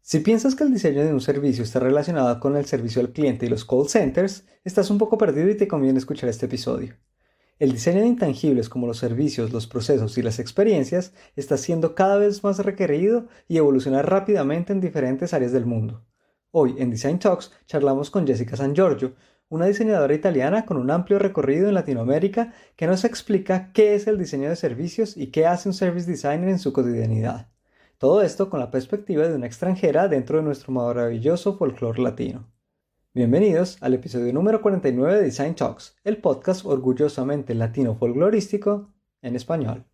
Si piensas que el diseño de un servicio está relacionado con el servicio al cliente y los call centers, estás un poco perdido y te conviene escuchar este episodio. El diseño de intangibles como los servicios, los procesos y las experiencias está siendo cada vez más requerido y evoluciona rápidamente en diferentes áreas del mundo. Hoy en Design Talks charlamos con Jessica San Giorgio, una diseñadora italiana con un amplio recorrido en Latinoamérica que nos explica qué es el diseño de servicios y qué hace un service designer en su cotidianidad. Todo esto con la perspectiva de una extranjera dentro de nuestro maravilloso folclore latino. Bienvenidos al episodio número 49 de Design Talks, el podcast orgullosamente latino folclorístico en español.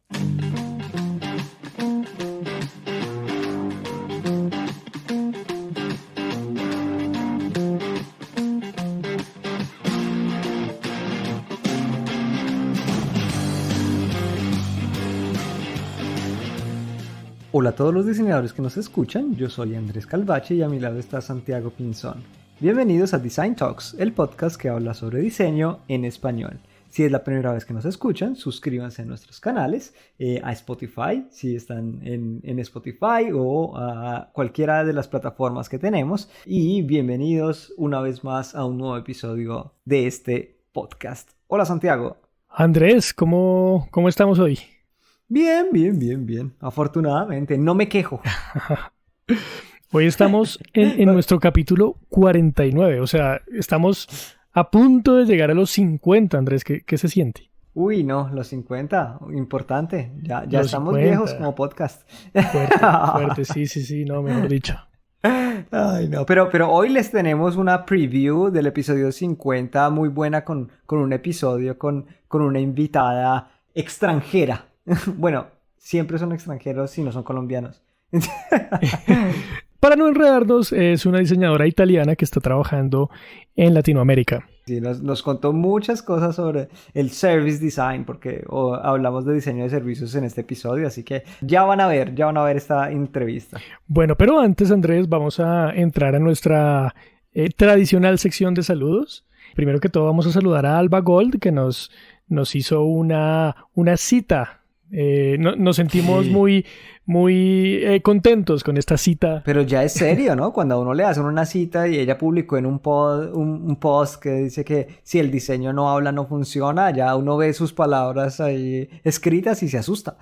Hola a todos los diseñadores que nos escuchan, yo soy Andrés Calvache y a mi lado está Santiago Pinzón. Bienvenidos a Design Talks, el podcast que habla sobre diseño en español. Si es la primera vez que nos escuchan, suscríbanse a nuestros canales, a Spotify, si están en Spotify o a cualquiera de las plataformas que tenemos. Y bienvenidos una vez más a un nuevo episodio de este podcast. Hola Santiago. Andrés, ¿cómo estamos hoy? Bien. Afortunadamente, no me quejo. Hoy estamos en nuestro capítulo 49, o sea, estamos a punto de llegar a los 50, Andrés. ¿Qué se siente? Uy, no, los 50, importante. Ya Los estamos 50. viejos como podcast. Fuerte, sí, no, mejor dicho. Ay, no, pero hoy les tenemos una preview del episodio 50 muy buena con un episodio con una invitada extranjera. Bueno, siempre son extranjeros si no son colombianos. Para no enredarnos, es una diseñadora italiana que está trabajando en Latinoamérica. Sí, nos contó muchas cosas sobre el service design, porque hablamos de diseño de servicios en este episodio, así que ya van a ver esta entrevista. Bueno, pero antes, Andrés, vamos a entrar a nuestra tradicional sección de saludos. Primero que todo, vamos a saludar a Alba Gold, que nos hizo una cita. Nos sentimos muy contentos con esta cita. Pero ya es serio, ¿no? Cuando a uno le hacen una cita y ella publicó en un post que dice que si el diseño no habla, no funciona, ya uno ve sus palabras ahí escritas y se asusta.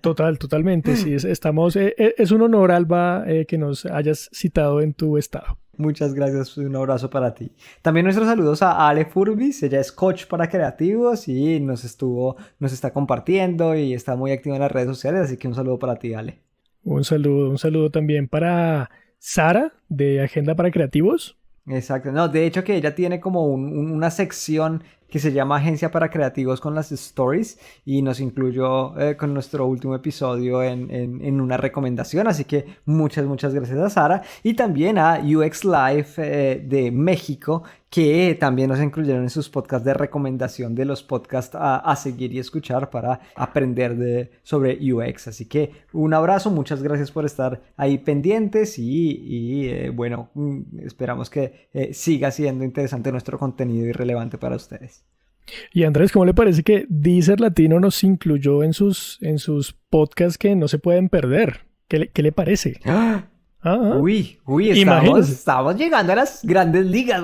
Totalmente, sí. Es un honor, Alba, que nos hayas citado en tu estado. Muchas gracias, un abrazo para ti. También nuestros saludos a Ale Furbis, ella es coach para creativos y nos está compartiendo y está muy activa en las redes sociales, así que un saludo para ti, Ale. Un saludo también para Sara de Agenda para Creativos. Exacto, no, de hecho que ella tiene como una sección que se llama Agencia para Creativos con las Stories y nos incluyó con nuestro último episodio en una recomendación, así que muchas gracias a Sara y también a UX Live de México, que también nos incluyeron en sus podcasts de recomendación de los podcasts a seguir y escuchar para aprender sobre UX. Así que un abrazo, muchas gracias por estar ahí pendientes y bueno, esperamos que siga siendo interesante nuestro contenido y relevante para ustedes. Y Andrés, ¿cómo le parece que Deezer Latino nos incluyó en sus podcasts que no se pueden perder? ¿Qué le parece? Uy, estamos llegando a las grandes ligas.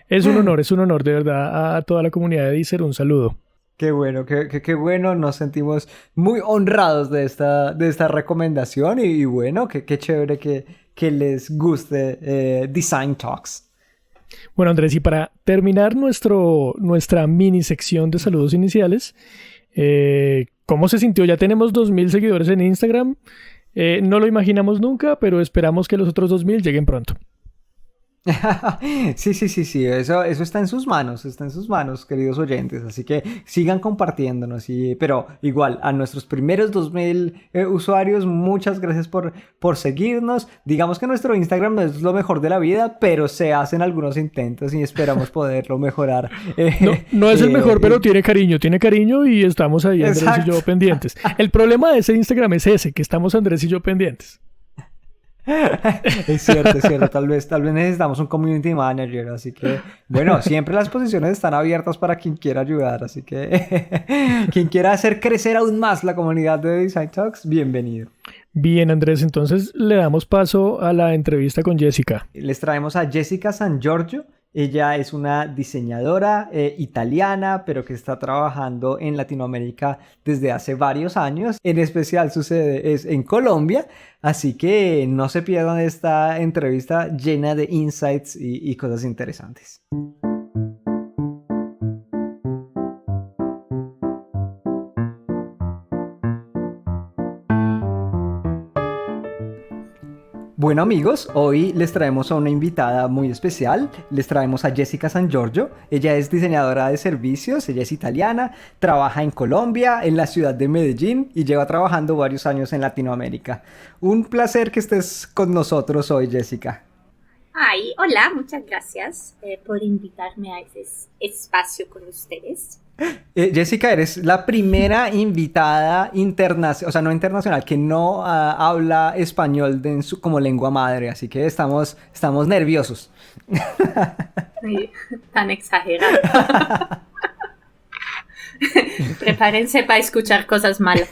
Es un honor, de verdad, a toda la comunidad de Deezer, un saludo. Qué bueno, qué bueno, nos sentimos muy honrados de esta recomendación y bueno, qué chévere que les guste Design Talks. Bueno, Andrés, y para terminar nuestra mini sección de saludos iniciales, ¿cómo se sintió? Ya tenemos 2,000 seguidores en Instagram. No lo imaginamos nunca, pero esperamos que los otros 2,000 lleguen pronto. Sí, eso está en sus manos, queridos oyentes, así que sigan compartiéndonos, pero igual a nuestros primeros 2,000 usuarios, muchas gracias por seguirnos. Digamos que nuestro Instagram no es lo mejor de la vida, pero se hacen algunos intentos y esperamos poderlo mejorar. No es el mejor, pero tiene cariño y estamos ahí, Andrés y yo pendientes. El problema de ese Instagram es ese, que estamos Andrés y yo pendientes. Es cierto. Tal vez necesitamos un community manager, así que bueno, siempre las posiciones están abiertas para quien quiera ayudar, así que quien quiera hacer crecer aún más la comunidad de Design Talks, bienvenido. Bien, Andrés, entonces le damos paso a la entrevista con Jessica. Les traemos a Jessica San Giorgio. Ella es una diseñadora italiana, pero que está trabajando en Latinoamérica desde hace varios años. En especial su sede es en Colombia, así que no se pierdan esta entrevista llena de insights y cosas interesantes. Bueno amigos, hoy les traemos a una invitada muy especial, les traemos a Jessica San Giorgio. Ella es diseñadora de servicios, ella es italiana, trabaja en Colombia, en la ciudad de Medellín y lleva trabajando varios años en Latinoamérica. Un placer que estés con nosotros hoy, Jessica. Ay, hola, muchas gracias por invitarme a ese espacio con ustedes. Jessica, eres la primera invitada internacional, o sea, no internacional, que no habla español como lengua madre, así que estamos nerviosos. Ay, tan exagerado. Prepárense para escuchar cosas malas.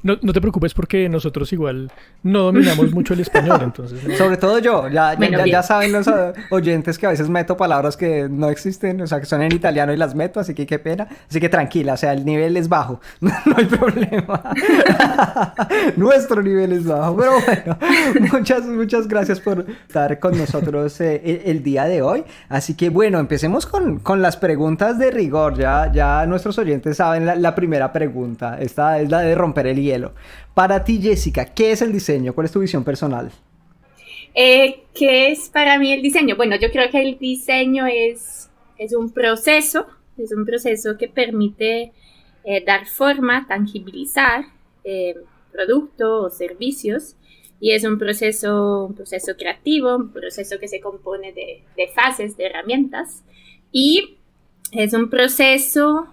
No te preocupes porque nosotros igual no dominamos mucho el español, entonces... ¿no? Sobre todo yo, ya saben los oyentes que a veces meto palabras que no existen, o sea, que son en italiano y las meto, así que qué pena. Así que tranquila, o sea, el nivel es bajo, no hay problema. Nuestro nivel es bajo, pero bueno, muchas gracias por estar con nosotros el día de hoy. Así que bueno, empecemos con las preguntas de rigor, ya nuestros oyentes saben la primera pregunta. Esta es la de romper el hielo. Para ti, Jessica, ¿qué es el diseño? ¿Cuál es tu visión personal? ¿Qué es para mí el diseño? Bueno, yo creo que el diseño es un proceso que permite dar forma, tangibilizar productos o servicios, y es un proceso creativo, un proceso que se compone de fases, de herramientas, y es un proceso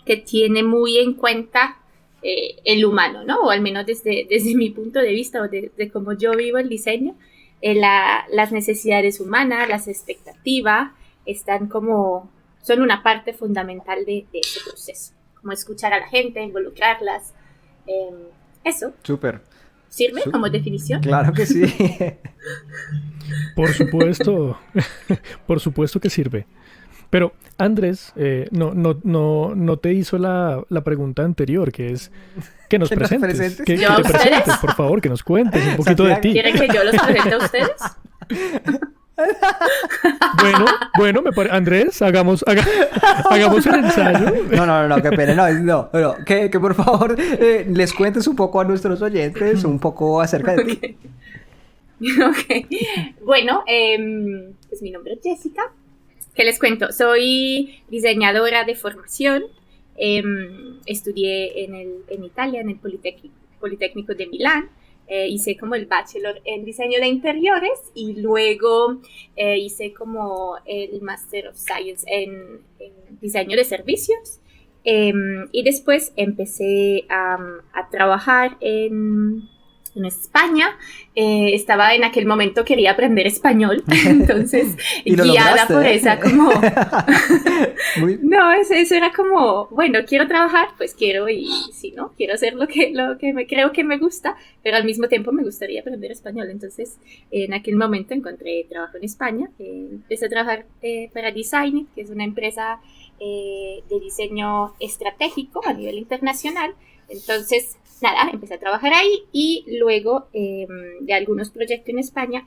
que tiene muy en cuenta el humano, ¿no? O al menos desde mi punto de vista o de cómo yo vivo el diseño, las necesidades humanas, las expectativas, son una parte fundamental de ese proceso. Como escuchar a la gente, involucrarlas, eso. Súper. ¿Sirve como definición? Claro que sí. Por supuesto, por supuesto que sirve. Pero Andrés no te hizo la pregunta anterior, que es que nos presentes. Que te presentes, por favor, que nos cuentes un poquito de ti. ¿Quieren que yo los presente a ustedes? Bueno, Andrés, hagamos el ensayo. No, qué pena, no, que por favor les cuentes un poco a nuestros oyentes, un poco acerca de ti. Ok, bueno, pues mi nombre es Jessica. ¿Qué les cuento? Soy diseñadora de formación. Estudié en Italia, en el Politécnico de Milán. Hice como el bachelor en diseño de interiores y luego hice como el Master of Science en diseño de servicios. Y después empecé a trabajar en España. Estaba en aquel momento, quería aprender español, entonces guiada por esa como no, eso era como, bueno, quiero trabajar, pues quiero, y si no, quiero hacer lo que creo que me gusta, pero al mismo tiempo me gustaría aprender español. Entonces en aquel momento encontré trabajo en España. Empecé a trabajar para Designit, que es una empresa de diseño estratégico a nivel internacional. Entonces nada, empecé a trabajar ahí y luego de algunos proyectos en España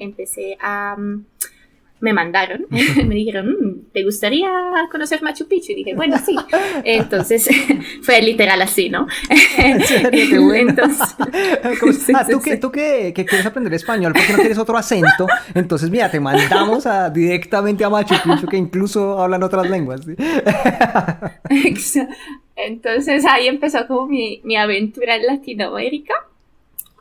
me mandaron, me dijeron, ¿te gustaría conocer Machu Picchu? Y dije, bueno, sí. Entonces fue literal así, ¿no? ¿En serio? Qué bueno. Entonces, tú que quieres aprender español, ¿por qué no tienes otro acento? Entonces, mira, te mandamos directamente a Machu Picchu, que incluso hablan otras lenguas. ¿Sí? Entonces ahí empezó como mi aventura en Latinoamérica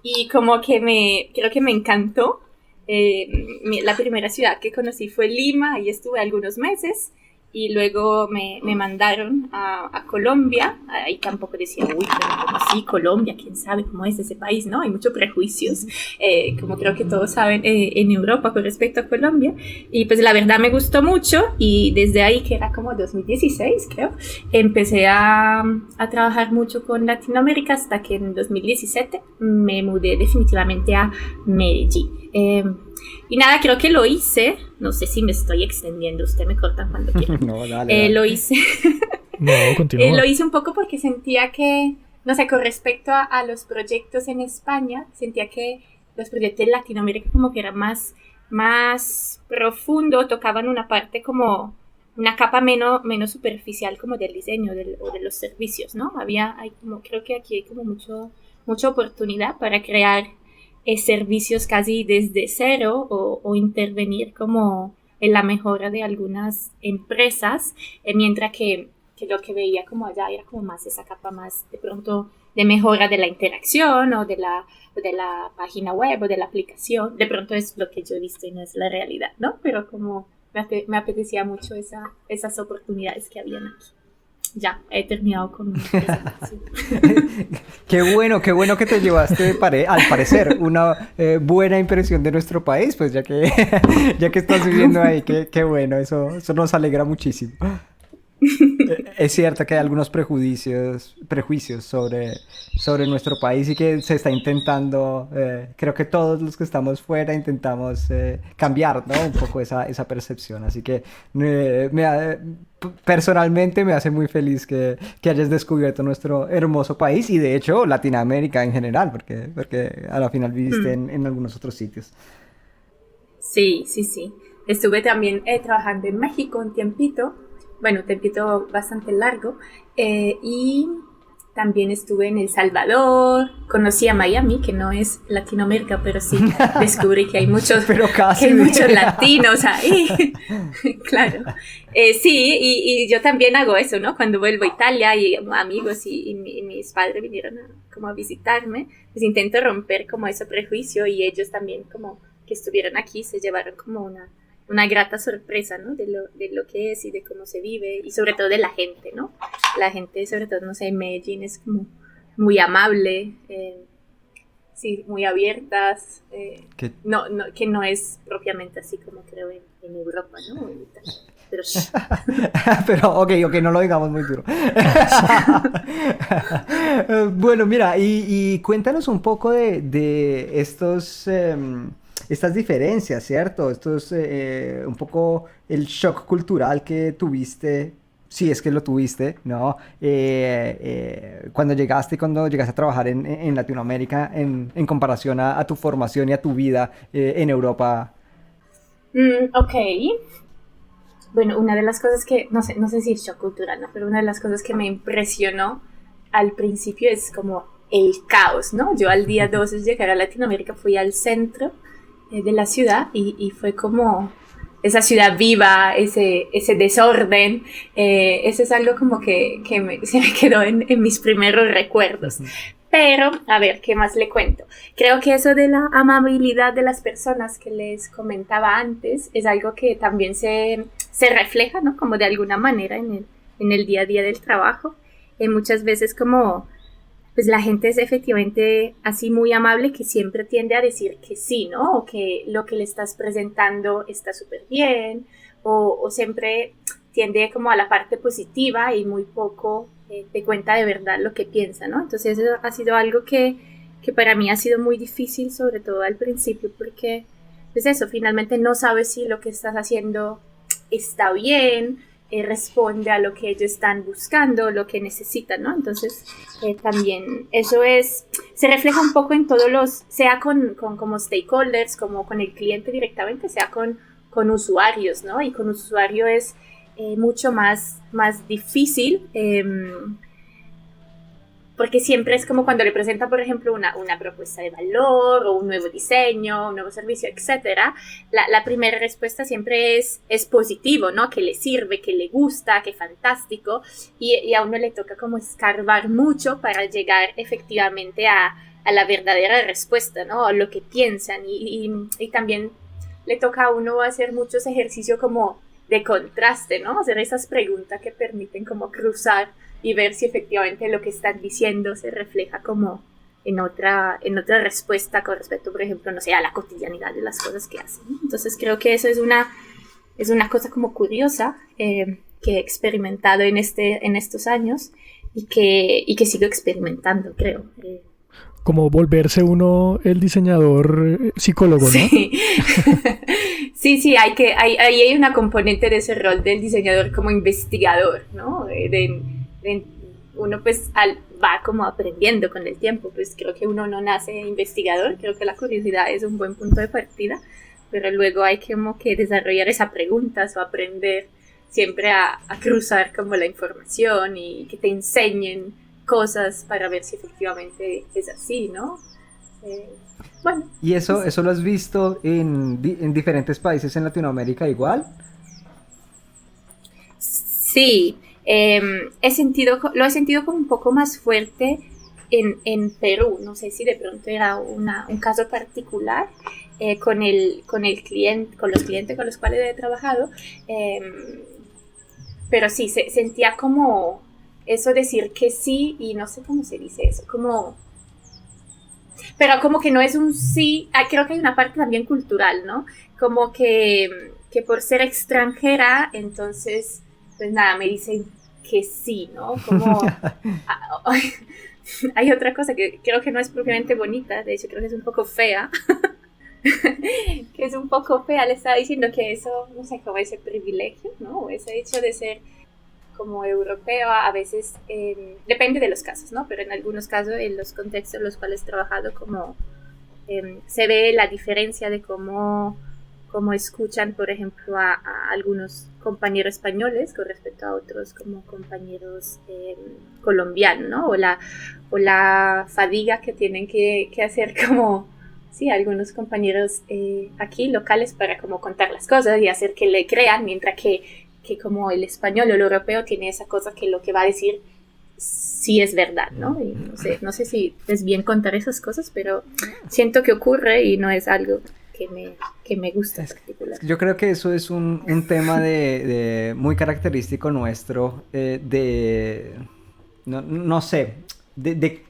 y como que creo que me encantó. La primera ciudad que conocí fue Lima, ahí estuve algunos meses y luego me mandaron a Colombia. Ahí tampoco decía, uy, pero como así, Colombia, quién sabe cómo es ese país, ¿no? Hay muchos prejuicios, como creo que todos saben en Europa con respecto a Colombia. Y pues la verdad me gustó mucho, y desde ahí, que era como 2016, creo, empecé a trabajar mucho con Latinoamérica hasta que en 2017 me mudé definitivamente a Medellín. Y nada, creo que lo hice, no sé si me estoy extendiendo, usted me corta cuando quiera. No, dale. Lo hice. No, continúa. Lo hice un poco porque sentía que, no sé, con respecto a los proyectos en España, sentía que los proyectos de Latinoamérica como que eran más profundo, tocaban una parte como una capa menos superficial como del diseño o de los servicios, ¿no? Creo que aquí hay como mucha oportunidad para crear servicios casi desde cero, o intervenir como en la mejora de algunas empresas, mientras que lo que veía como allá era como más esa capa más de pronto de mejora de la interacción o de la página web o de la aplicación. De pronto es lo que yo he visto y no es la realidad, ¿no? Pero como me apetecía mucho esas oportunidades que habían aquí. Ya, he terminado con mi presentación. Qué bueno que te llevaste, al parecer, una buena impresión de nuestro país, pues ya que estás viviendo ahí, qué bueno, eso nos alegra muchísimo. Es cierto que hay algunos prejuicios sobre nuestro país, y que se está intentando, creo que todos los que estamos fuera intentamos cambiar, ¿no? Un poco esa percepción, así que personalmente me hace muy feliz que hayas descubierto nuestro hermoso país, y de hecho Latinoamérica en general, porque a la final viviste en algunos otros sitios. Sí. Estuve también trabajando en México un tiempito bastante largo, y también estuve en El Salvador, conocí a Miami, que no es Latinoamérica, pero sí descubrí que hay muchos, latinos ahí. Claro. Sí, y yo también hago eso, ¿no? Cuando vuelvo a Italia y amigos y mis padres vinieron como a visitarme, pues intento romper como ese prejuicio, y ellos también como que estuvieron aquí se llevaron como una grata sorpresa, ¿no? De lo que es y de cómo se vive, y sobre todo de la gente, ¿no? La gente, sobre todo, no sé, en Medellín es como muy amable, sí, muy abiertas, que no es propiamente así como creo en Europa, ¿no? Pero pero ok, no lo digamos muy duro. Bueno, mira, y cuéntanos un poco de estos... estas diferencias, ¿cierto? Esto es un poco el shock cultural que tuviste, si es que lo tuviste, ¿no? Cuando llegaste a trabajar en Latinoamérica, en comparación a tu formación y a tu vida en Europa. Ok. Bueno, una de las cosas que, no sé si es shock cultural, ¿no? Pero una de las cosas que me impresionó al principio es como el caos, ¿no? Yo al día 2 de llegar a Latinoamérica fui al centro de la ciudad, y fue como esa ciudad viva, ese desorden, eso es algo como que se me quedó en mis primeros recuerdos. Pero, a ver, ¿qué más le cuento? Creo que eso de la amabilidad de las personas que les comentaba antes es algo que también se refleja, ¿no? Como de alguna manera en el día a día del trabajo. Muchas veces como pues la gente es efectivamente así muy amable, que siempre tiende a decir que sí, ¿no? O que lo que le estás presentando está súper bien, o siempre tiende como a la parte positiva y muy poco te cuenta de verdad lo que piensa, ¿no? Entonces eso ha sido algo que para mí ha sido muy difícil, sobre todo al principio, porque pues eso, finalmente no sabes si lo que estás haciendo está bien, responde a lo que ellos están buscando, lo que necesitan, ¿no? Entonces, también eso se refleja un poco en todos sea con como stakeholders, como con el cliente directamente, sea con usuarios, ¿no? Y con usuario es mucho más difícil, porque siempre es como cuando le presentan, por ejemplo, una propuesta de valor o un nuevo diseño, un nuevo servicio, etcétera. La primera respuesta siempre es positivo, ¿no? Que le sirve, que le gusta, que fantástico, y a uno le toca como escarbar mucho para llegar efectivamente a la verdadera respuesta, ¿no? A lo que piensan, y también le toca a uno hacer muchos ejercicios como de contraste, ¿no? Hacer esas preguntas que permiten como cruzar y ver si efectivamente lo que están diciendo se refleja como en otra respuesta con respecto, por ejemplo, no sé, a la cotidianidad de las cosas que hacen, ¿no? Entonces creo que eso es una cosa como curiosa que he experimentado en estos años y que sigo experimentando, creo. Como volverse uno el diseñador psicólogo, ¿no? Sí, sí, ahí hay una componente de ese rol del diseñador como investigador, ¿no? Uno pues va como aprendiendo con el tiempo, pues creo que uno no nace investigador, creo que la curiosidad es un buen punto de partida, pero luego hay como que desarrollar esas preguntas o aprender siempre a cruzar como la información y que te enseñen cosas para ver si efectivamente es así, ¿no? Bueno. ¿Y eso lo has visto en diferentes países en Latinoamérica igual? Sí, lo he sentido como un poco más fuerte en Perú. No sé si de pronto era un caso particular con los clientes con los cuales he trabajado, pero sí, sentía como eso decir que sí, y no sé cómo se dice eso, pero como que no es un sí, creo que hay una parte también cultural, ¿no? Como que por ser extranjera, entonces, pues nada, me dicen que sí, ¿no? Como hay otra cosa que creo que no es propiamente bonita, de hecho creo que es un poco fea, que es un poco fea, le estaba diciendo que eso, no sé, como ese privilegio, ¿no? Ese hecho de ser como europeo, a veces depende de los casos, ¿no? Pero en algunos casos, en los contextos en los cuales he trabajado, como se ve la diferencia de cómo escuchan, por ejemplo, a algunos compañeros españoles con respecto a otros como compañeros colombianos, ¿no? O la fadiga que tienen que hacer como, sí, algunos compañeros aquí locales para como contar las cosas y hacer que le crean, mientras que como el español o el europeo tiene esa cosa que lo que va a decir sí es verdad, ¿no? Y no sé si es bien contar esas cosas, pero siento que ocurre y no es algo que me gusta en particular. Yo creo que eso es un tema de muy característico nuestro, no sé,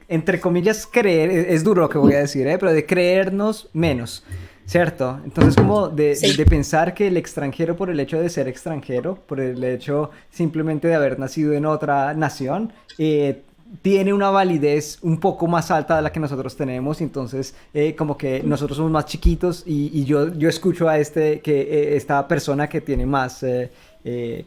entre comillas creer, es duro lo que voy a decir, pero de creernos menos. ¿Cierto? Entonces como de pensar que el extranjero, por el hecho de ser extranjero, por el hecho simplemente de haber nacido en otra nación, tiene una validez un poco más alta de la que nosotros tenemos. Entonces como que nosotros somos más chiquitos y yo escucho a esta persona que tiene más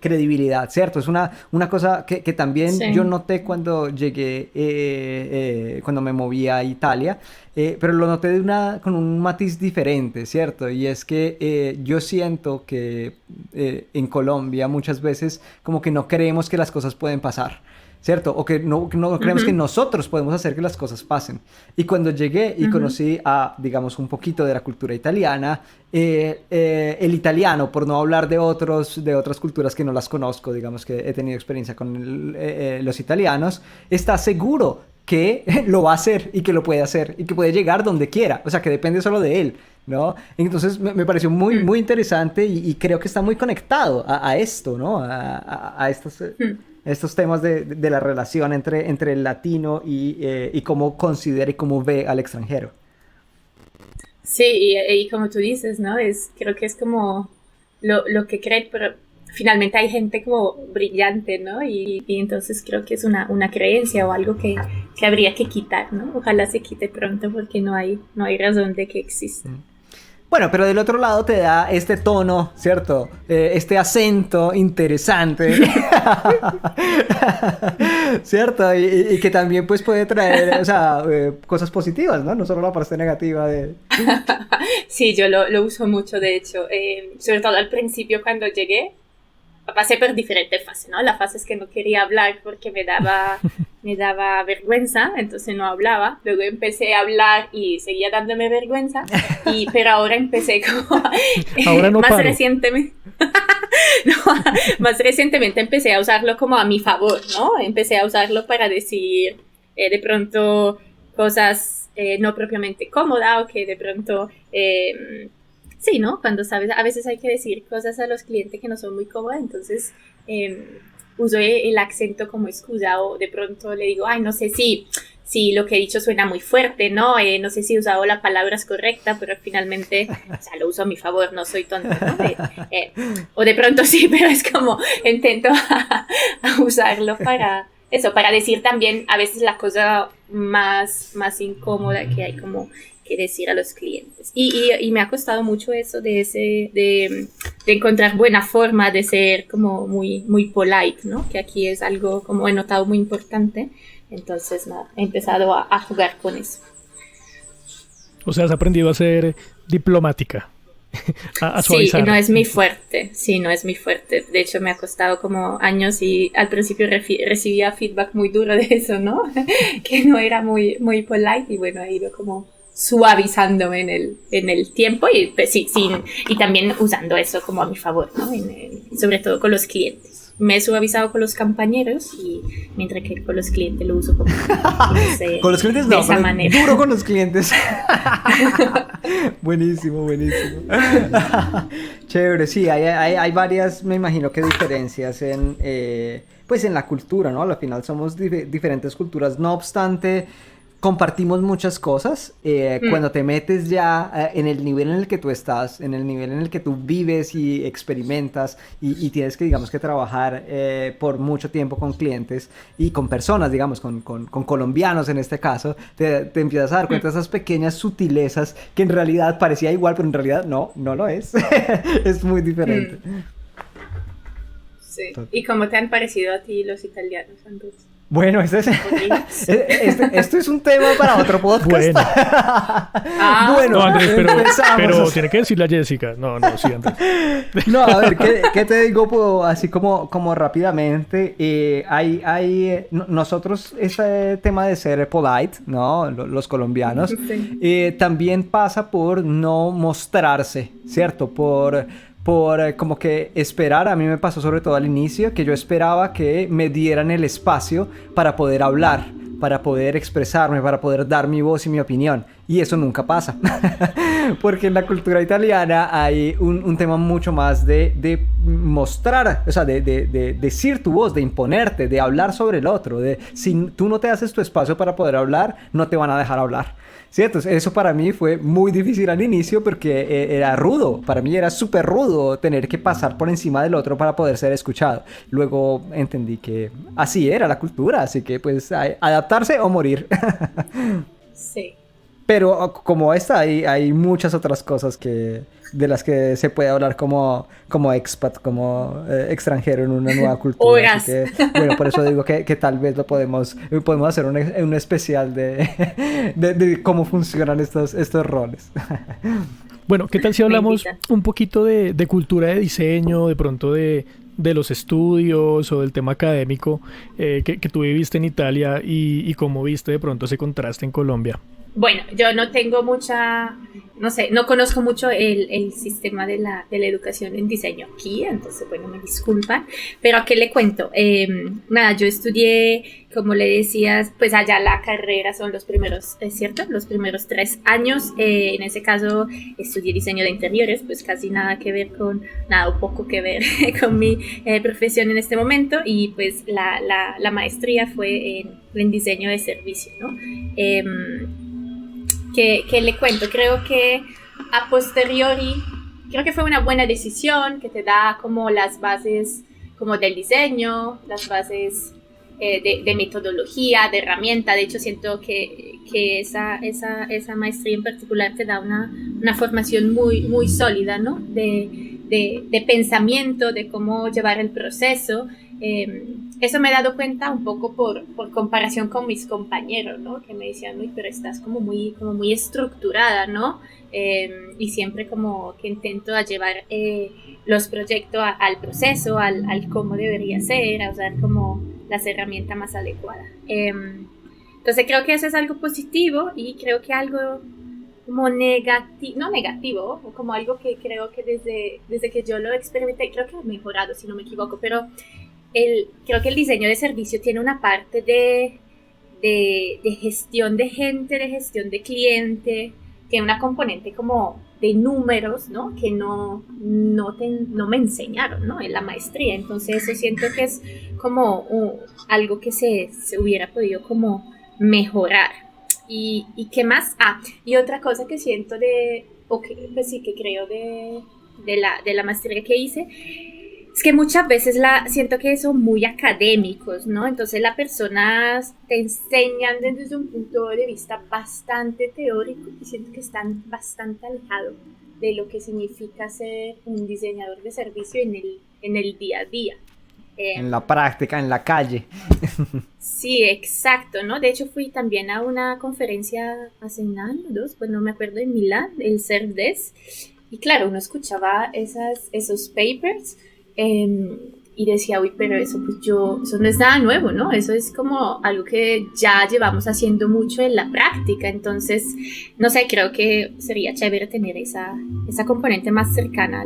credibilidad, ¿cierto? Es una cosa que también yo noté cuando llegué, cuando me moví a Italia, pero lo noté con un matiz diferente, ¿cierto? Y es que yo siento que en Colombia muchas veces como que no creemos que las cosas pueden pasar, ¿cierto? O que no creemos que nosotros podemos hacer que las cosas pasen. Y cuando llegué y conocí digamos, un poquito de la cultura italiana, el italiano, por no hablar de otras culturas que no las conozco, digamos que he tenido experiencia con los italianos, está seguro que lo va a hacer y que lo puede hacer y que puede llegar donde quiera, o sea, que depende solo de él, ¿no? Entonces me pareció muy, muy interesante y creo que está muy conectado a esto, ¿no? A estos temas de la relación entre el latino y cómo considera y cómo ve al extranjero. Sí, y como tú dices, ¿no? Creo que es como lo que creen, pero finalmente hay gente como brillante, ¿no? Y entonces creo que es una creencia o algo que habría que quitar, ¿no? Ojalá se quite pronto porque no hay razón de que exista. Bueno, pero del otro lado te da este tono, ¿cierto? Este acento interesante, ¿cierto? Y que también pues puede traer, o sea, cosas positivas, ¿no? No solo la parte negativa de... Sí, yo lo uso mucho, de hecho. Sobre todo al principio cuando llegué, pasé por diferentes fases, ¿no? La fase es que no quería hablar porque me daba vergüenza, entonces no hablaba. Luego empecé a hablar y seguía dándome vergüenza, pero ahora empecé como... Ahora no más paro. recientemente... más recientemente empecé a usarlo como a mi favor, ¿no? Empecé a usarlo para decir de pronto cosas no propiamente cómodas o que de pronto... sí, ¿no? Cuando sabes, a veces hay que decir cosas a los clientes que no son muy cómodas, entonces uso el acento como excusa o de pronto le digo, ay, no sé si lo que he dicho suena muy fuerte, ¿no? No sé si he usado la palabra correcta, pero finalmente, o sea, lo uso a mi favor, no soy tonta, ¿no? O de pronto sí, pero es como intento a usarlo para eso, para decir también a veces la cosa más incómoda que hay como que decir a los clientes. Y me ha costado mucho eso de encontrar buena forma de ser como muy polite, ¿no? Que aquí es algo como he notado muy importante. Entonces, nada, he empezado a jugar con eso. O sea, has aprendido a ser diplomática, a suavizar. Sí, no es mi fuerte, sí, no es mi fuerte. De hecho, me ha costado como años y al principio recibía feedback muy duro de eso, ¿no? Que no era muy polite y bueno, he ido como suavizándome en el tiempo y pues, sí, y también usando eso como a mi favor, ¿no? Sobre todo con los clientes. Me he suavizado con los compañeros y mientras que con los clientes lo uso como con los clientes no, de esa manera. Duro con los clientes. Buenísimo. Chévere, sí, hay varias, me imagino que diferencias pues en la cultura, ¿no? Al final somos diferentes culturas, no obstante compartimos muchas cosas. Cuando te metes ya en el nivel en el que tú estás, en el nivel en el que tú vives y experimentas y tienes que, digamos, que trabajar por mucho tiempo con clientes y con personas, digamos, con colombianos en este caso, te empiezas a dar cuenta de esas pequeñas sutilezas que en realidad parecía igual, pero en realidad no lo es. Es muy diferente. Sí. ¿Y cómo te han parecido a ti los italianos, Andrés? Bueno, esto es un tema para otro podcast. Bueno, no, Andrés, pero tiene que decirle a Jessica. No, sí, Andrés. No, a ver, ¿qué te digo? Así como rápidamente, nosotros, ese tema de ser polite, ¿no? Los colombianos, sí. También pasa por no mostrarse, ¿cierto? Por como que esperar, a mí me pasó sobre todo al inicio, que yo esperaba que me dieran el espacio para poder hablar, para poder expresarme, para poder dar mi voz y mi opinión. Y eso nunca pasa. Porque en la cultura italiana hay un tema mucho más de mostrar, o sea, de decir tu voz, de imponerte, de hablar sobre el otro. Si tú no te haces tu espacio para poder hablar, no te van a dejar hablar. Sí, entonces eso para mí fue muy difícil al inicio porque era rudo, para mí era súper rudo tener que pasar por encima del otro para poder ser escuchado. Luego entendí que así era la cultura, así que pues adaptarse o morir. Sí. Pero como esta, hay muchas otras cosas de las que se puede hablar como expat, como extranjero en una nueva cultura. Así que, bueno, por eso digo que tal vez podemos hacer un especial de cómo funcionan estos roles. Bueno, ¿qué tal si hablamos un poquito de cultura de diseño, de pronto de los estudios o del tema académico que tú viviste en Italia y cómo viste de pronto ese contraste en Colombia? Bueno, yo no tengo no conozco mucho el sistema de la educación en diseño aquí, entonces, bueno, me disculpan, pero ¿qué le cuento? Nada, yo estudié, como le decías, pues allá la carrera son los primeros, ¿cierto? Los primeros 3 años, en ese caso estudié diseño de interiores, pues casi nada que ver nada o poco que ver con mi profesión en este momento, y pues la maestría fue en diseño de servicio, ¿no? ¿Qué le cuento? Creo que a posteriori, creo que fue una buena decisión que te da como las bases como del diseño, las bases de metodología, de herramienta. De hecho, siento que esa maestría en particular te da una formación muy sólida, ¿no? De pensamiento, de cómo llevar el proceso. Eso me he dado cuenta un poco por comparación con mis compañeros, ¿no? Que me decían, uy, pero estás como muy estructurada, ¿no? Y siempre como que intento a llevar los proyectos al proceso, al cómo debería ser, a usar como las herramientas más adecuadas. Entonces creo que eso es algo positivo y creo que algo como no negativo, como algo que creo que desde que yo lo experimenté, creo que ha mejorado si no me equivoco, pero creo que el diseño de servicio tiene una parte de gestión de gente, de gestión de cliente, tiene una componente como de números, ¿no? Que no me enseñaron, ¿no? En la maestría. Entonces eso siento que es como algo que se hubiera podido como mejorar. ¿Y qué más? Y otra cosa que siento pues sí, que creo de la maestría que hice, es que muchas veces siento que son muy académicos, ¿no? Entonces las personas te enseñan desde un punto de vista bastante teórico y siento que están bastante alejados de lo que significa ser un diseñador de servicio en el día a día. En la práctica, en la calle. Sí, exacto, ¿no? De hecho fui también a una conferencia hace un año, pues no me acuerdo, en Milán, el CERDES, y claro, uno escuchaba esos papers, y decía, uy, pero eso no es nada nuevo, ¿no? Eso es como algo que ya llevamos haciendo mucho en la práctica. Entonces, no sé, creo que sería chévere tener esa componente más cercana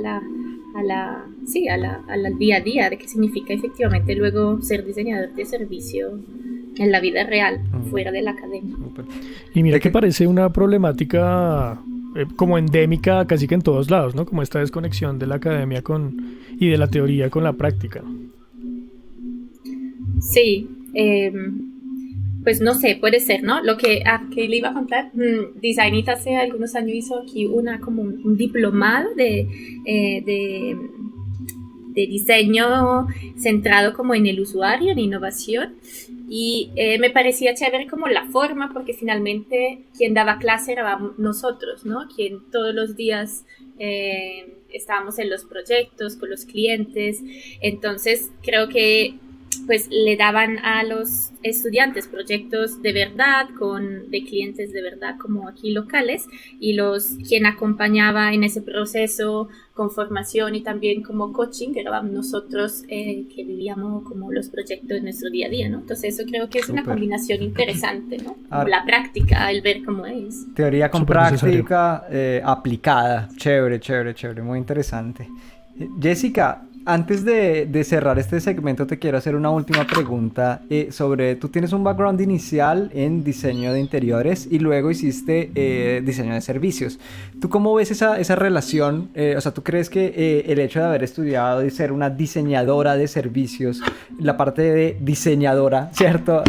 al día a día, de qué significa efectivamente luego ser diseñador de servicio en la vida real, fuera de la academia. Y mira que parece una problemática como endémica casi que en todos lados, ¿no? Como esta desconexión de la academia y de la teoría con la práctica. Sí, pues no sé, puede ser, ¿no? Lo que le iba a contar, Designit hace algunos años hizo aquí como un diplomado de diseño centrado como en el usuario, en innovación, y me parecía chévere como la forma, porque finalmente quien daba clase era nosotros, ¿no? Quien todos los días estábamos en los proyectos con los clientes. Entonces creo que pues le daban a los estudiantes proyectos de verdad, de clientes de verdad como aquí locales, y quien acompañaba en ese proceso con formación y también como coaching, que éramos nosotros que vivíamos como los proyectos en nuestro día a día, ¿no? Entonces eso creo que es una combinación interesante, ¿no? Como la práctica, el ver cómo es. Teoría con práctica aplicada. Chévere, muy interesante. Jessica, antes de cerrar este segmento, te quiero hacer una última pregunta tú tienes un background inicial en diseño de interiores y luego hiciste diseño de servicios. ¿Tú cómo ves esa relación? O sea, ¿tú crees que el hecho de haber estudiado y ser una diseñadora de servicios, la parte de diseñadora, ¿cierto?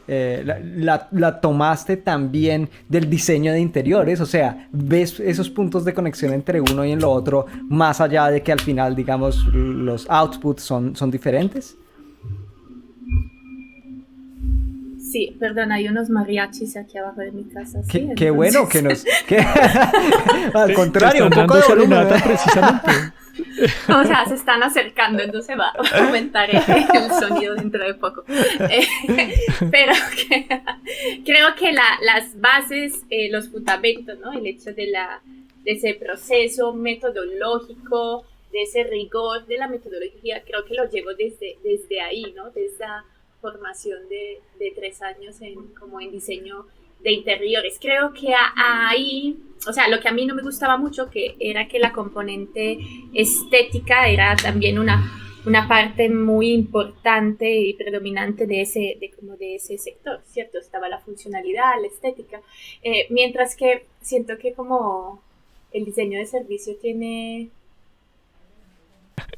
La tomaste también del diseño de interiores? O sea, ¿ves esos puntos de conexión entre uno y en lo otro, más allá de que al final, digamos, los outputs son diferentes? Sí, perdón, hay unos mariachis aquí abajo de mi casa. ¿Sí? Qué bueno que nos... Al contrario, un poco de volumen. Precisamente. O sea, se están acercando, entonces va a aumentar el sonido dentro de poco. Pero creo que las bases, los fundamentos, ¿no? El hecho de ese proceso metodológico, de ese rigor de la metodología, creo que lo llevo desde ahí, ¿no? Desde esa formación de 3 años como en diseño de interiores. Creo que ahí, o sea, lo que a mí no me gustaba mucho era que la componente estética era también una parte muy importante y predominante de ese sector, ¿cierto? Estaba la funcionalidad, la estética, mientras que siento que como el diseño de servicio tiene...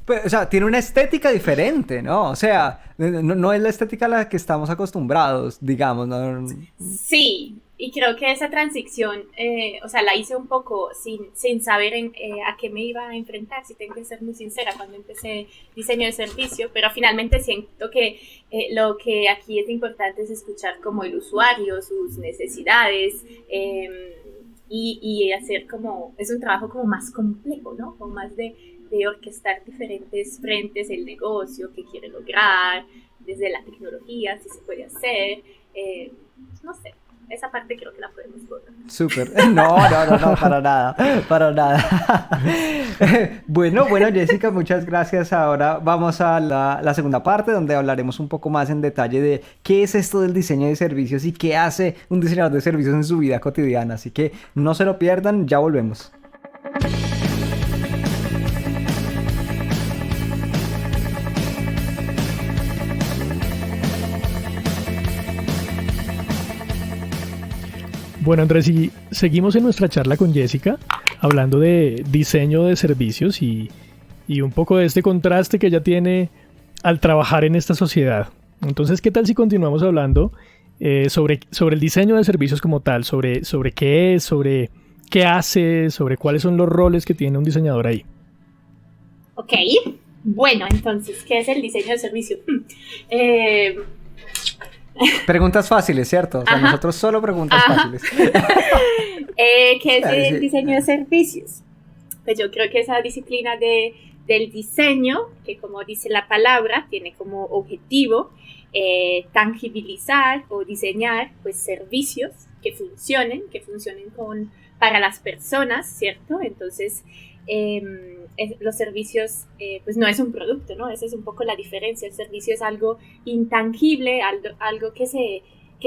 Pues, o sea, tiene una estética diferente, ¿no? O sea, no es la estética a la que estamos acostumbrados, digamos, ¿no? Sí, y creo que esa transición, o sea, la hice un poco sin saber a qué me iba a enfrentar, si tengo que ser muy sincera, cuando empecé diseño de servicio, pero finalmente siento que lo que aquí es importante es escuchar como el usuario, sus necesidades, y hacer como, es un trabajo como más complejo, ¿no? Como más de orquestar diferentes frentes, el negocio, qué quiere lograr, desde la tecnología, si se puede hacer, no sé, esa parte creo que la podemos borrar. Súper, no, para nada. Bueno, Jessica, muchas gracias. Ahora vamos a la segunda parte, donde hablaremos un poco más en detalle de qué es esto del diseño de servicios y qué hace un diseñador de servicios en su vida cotidiana, así que no se lo pierdan, ya volvemos. Bueno, Andrés, y seguimos en nuestra charla con Jessica, hablando de diseño de servicios y un poco de este contraste que ella tiene al trabajar en esta sociedad. Entonces, ¿qué tal si continuamos hablando sobre el diseño de servicios como tal, sobre qué es, sobre qué hace, sobre cuáles son los roles que tiene un diseñador ahí? Ok, bueno, entonces, ¿qué es el diseño de servicio? Preguntas fáciles, ¿cierto? O sea, nosotros solo preguntas fáciles. ¿Qué es el diseño de servicios? Pues yo creo que esa disciplina del diseño, que como dice la palabra, tiene como objetivo tangibilizar o diseñar pues servicios que funcionen para las personas, ¿cierto? Entonces, los servicios pues no es un producto, ¿no? Esa es un poco la diferencia. El servicio es algo intangible, algo que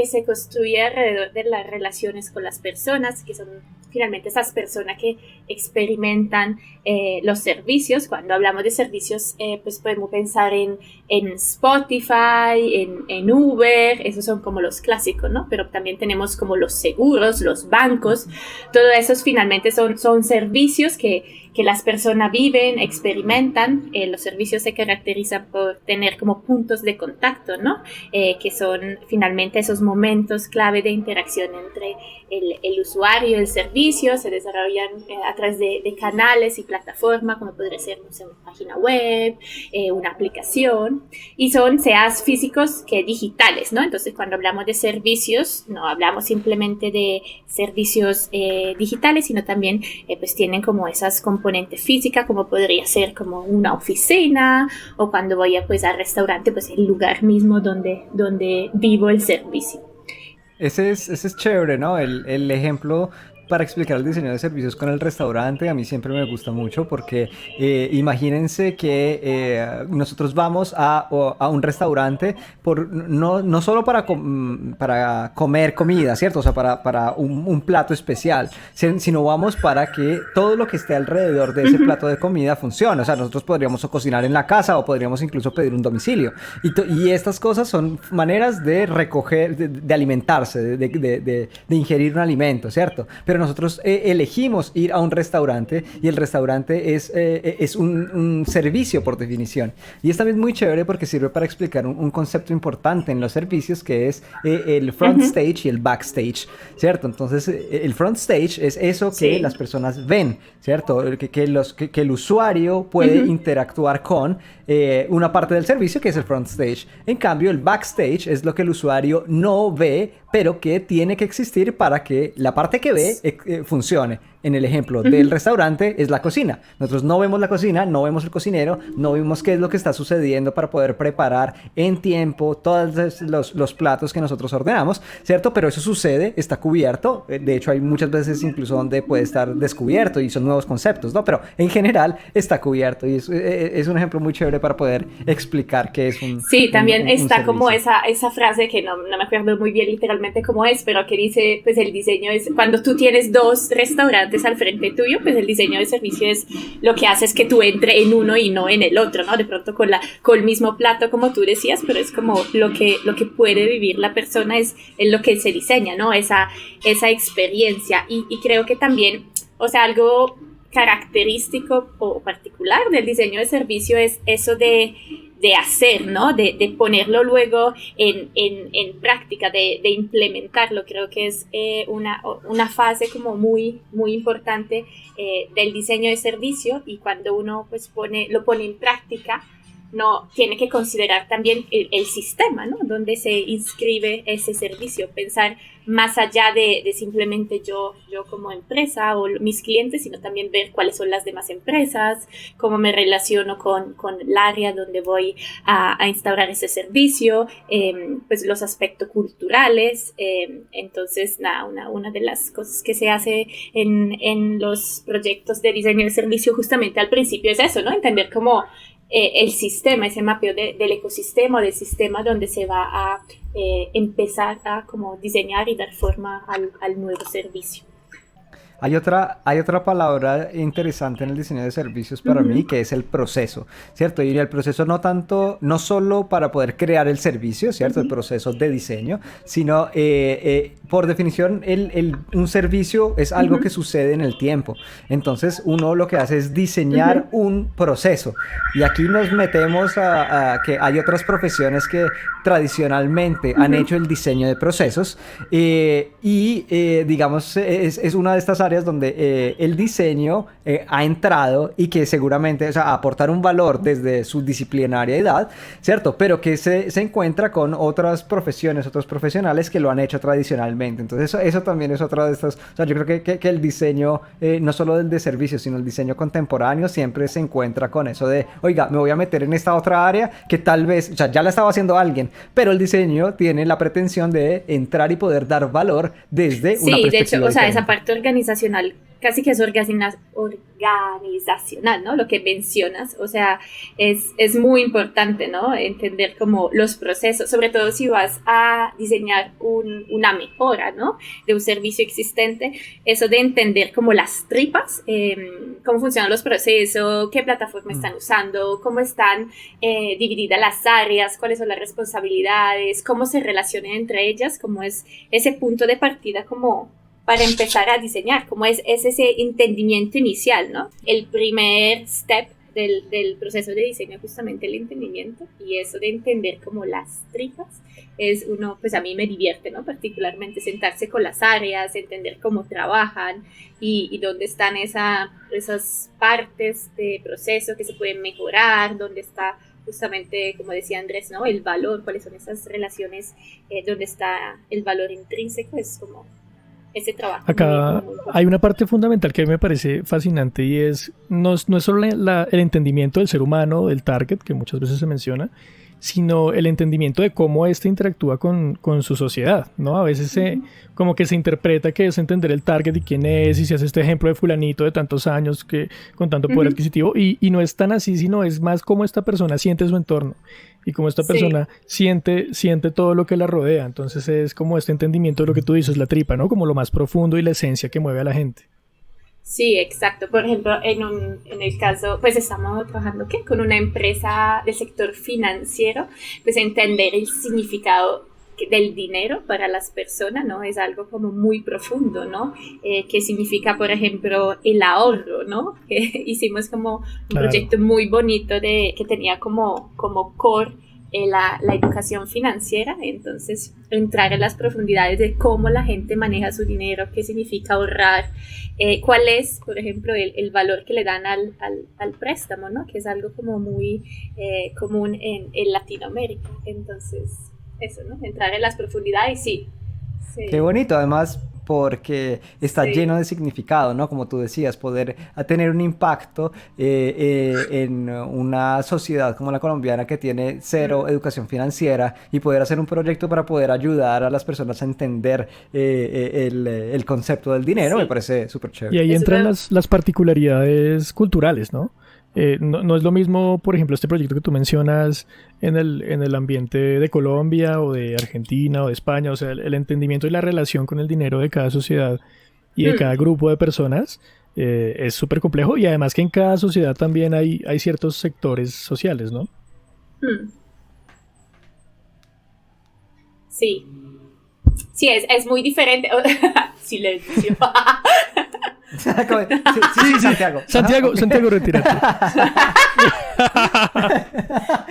se construye alrededor de las relaciones con las personas, que son finalmente esas personas que experimentan los servicios. Cuando hablamos de servicios, pues podemos pensar en Spotify, en Uber, esos son como los clásicos, ¿no? Pero también tenemos como los seguros, los bancos, todo eso finalmente son servicios que las personas viven, experimentan. Los servicios se caracterizan por tener como puntos de contacto, ¿no? Que son finalmente esos momentos clave de interacción entre el usuario y el servicio. Se desarrollan a través de canales y plataformas, como podría ser, no sé, una página web, una aplicación, y son seas físicos que digitales, ¿no? Entonces, cuando hablamos de servicios, no hablamos simplemente de servicios digitales, sino también pues tienen como esas componentes físicas, como podría ser como una oficina, o cuando voy pues al restaurante, pues el lugar mismo donde vivo el servicio. Ese es chévere, ¿no? El ejemplo para explicar el diseño de servicios con el restaurante a mí siempre me gusta mucho porque imagínense que nosotros vamos a un restaurante no solo para comer comida, ¿cierto? O sea, para un plato especial, sino vamos para que todo lo que esté alrededor de ese plato de comida funcione. O sea, nosotros podríamos o cocinar en la casa o podríamos incluso pedir un domicilio. Y estas cosas son maneras de recoger, de alimentarse, de ingerir un alimento, ¿cierto? Pero nosotros elegimos ir a un restaurante y el restaurante es un servicio por definición. Y es también muy chévere porque sirve para explicar un concepto importante en los servicios que es el front stage y el backstage, ¿cierto? Entonces, el front stage es eso que las personas ven, ¿cierto? Que el usuario puede interactuar con una parte del servicio que es el front stage. En cambio, el backstage es lo que el usuario no ve, pero que tiene que existir para que la parte que ve funcione. En el ejemplo del restaurante es la cocina. Nosotros no vemos la cocina, no vemos el cocinero, no vemos qué es lo que está sucediendo para poder preparar en tiempo todos los platos que nosotros ordenamos, ¿cierto? Pero eso sucede, está cubierto. De hecho, hay muchas veces incluso donde puede estar descubierto y son nuevos conceptos, ¿no? Pero en general está cubierto y es un ejemplo muy chévere para poder explicar qué es un Sí, también está servicio. como esa frase que no me acuerdo muy bien literalmente cómo es, pero que dice, pues el diseño es, cuando tú tienes dos restaurantes al frente tuyo, pues el diseño de servicio es lo que hace es que tú entres en uno y no en el otro, ¿no? De pronto con el mismo plato, como tú decías, pero es como lo que puede vivir la persona es lo que se diseña, ¿no? Esa experiencia. Y creo que también, o sea, algo característico o particular del diseño de servicio es eso de hacer, ¿no? De ponerlo luego en práctica, de implementarlo. Creo que es una fase como muy, muy importante del diseño de servicio, y cuando uno pues lo pone en práctica, no tiene que considerar también el sistema, ¿no? Donde se inscribe ese servicio, pensar más allá de simplemente yo como empresa o mis clientes, sino también ver cuáles son las demás empresas, cómo me relaciono con el área donde voy a instaurar ese servicio, pues los aspectos culturales. Entonces, una de las cosas que se hace en los proyectos de diseño de servicio justamente al principio es eso, ¿no? Entender cómo el sistema, ese mapeo del ecosistema, del sistema donde se va a empezar a como diseñar y dar forma al nuevo servicio. Hay otra palabra interesante en el diseño de servicios para mí, que es el proceso, ¿cierto? Y el proceso no tanto, no solo para poder crear el servicio, ¿cierto? El proceso de diseño, sino por definición un servicio es algo que sucede en el tiempo. Entonces uno lo que hace es diseñar un proceso. Y aquí nos metemos a que hay otras profesiones que tradicionalmente han hecho el diseño de procesos digamos es una de estas áreas donde el diseño ha entrado y que seguramente, o sea, aportar un valor desde su disciplinariedad, ¿cierto? Pero que se encuentra con otras profesiones, otros profesionales que lo han hecho tradicionalmente. Entonces eso también es otra de estas, o sea, yo creo que el diseño, no solo el de servicios, sino el diseño contemporáneo siempre se encuentra con eso de, oiga, me voy a meter en esta otra área que tal vez, o sea, ya la estaba haciendo alguien, pero el diseño tiene la pretensión de entrar y poder dar valor desde una perspectiva de hecho, o sea, diferente. esa parte organizacional casi que es organizacional, ¿no? Lo que mencionas, o sea, es muy importante, ¿no? Entender como los procesos, sobre todo si vas a diseñar una mejora, ¿no? De un servicio existente, eso de entender como las tripas, cómo funcionan los procesos, qué plataforma están usando, cómo están divididas las áreas, cuáles son las responsabilidades, cómo se relacionan entre ellas, cómo es ese punto de partida como para empezar a diseñar, como es ese entendimiento inicial, ¿no? El primer step del proceso de diseño es justamente el entendimiento, y eso de entender como las tripas es uno, pues a mí me divierte, ¿no? Particularmente sentarse con las áreas, entender cómo trabajan y dónde están esas partes de proceso que se pueden mejorar, dónde está justamente, como decía Andrés, ¿no? El valor, cuáles son esas relaciones, dónde está el valor intrínseco, es como ese trabajo. Acá hay una parte fundamental que a mí me parece fascinante, y no es solo el entendimiento del ser humano, del target, que muchas veces se menciona, sino el entendimiento de cómo éste interactúa con su sociedad, ¿no? A veces como que se interpreta que es entender el target y quién es, y se hace este ejemplo de fulanito de tantos años que con tanto poder adquisitivo, y no es tan así, sino es más cómo esta persona siente su entorno y cómo esta persona siente todo lo que la rodea. Entonces es como este entendimiento de lo que tú dices, la tripa, ¿no? Como lo más profundo y la esencia que mueve a la gente. Sí, exacto. Por ejemplo, en el caso, pues estamos trabajando con una empresa del sector financiero, pues entender el significado del dinero para las personas, ¿no? Es algo como muy profundo, ¿no? Que significa, por ejemplo, el ahorro, ¿no? Hicimos como un proyecto muy bonito que tenía como core la educación financiera, entonces entrar en las profundidades de cómo la gente maneja su dinero, qué significa ahorrar, cuál es, por ejemplo, el valor que le dan al préstamo, ¿no? Que es algo como muy común en Latinoamérica. Entonces, eso, ¿no? Entrar en las profundidades, sí. Qué bonito, además, porque está lleno de significado, ¿no? Como tú decías, poder tener un impacto en una sociedad como la colombiana que tiene cero educación financiera, y poder hacer un proyecto para poder ayudar a las personas a entender el concepto del dinero, me parece súper chévere. Y ahí entran las particularidades culturales, ¿no? No es lo mismo, por ejemplo, este proyecto que tú mencionas en el ambiente de Colombia o de Argentina o de España, o sea, el entendimiento y la relación con el dinero de cada sociedad y de cada grupo de personas es súper complejo, y además que en cada sociedad también hay ciertos sectores sociales, ¿no? Sí. Sí, es muy diferente. Silencio. Sí, Santiago. Santiago, retírate.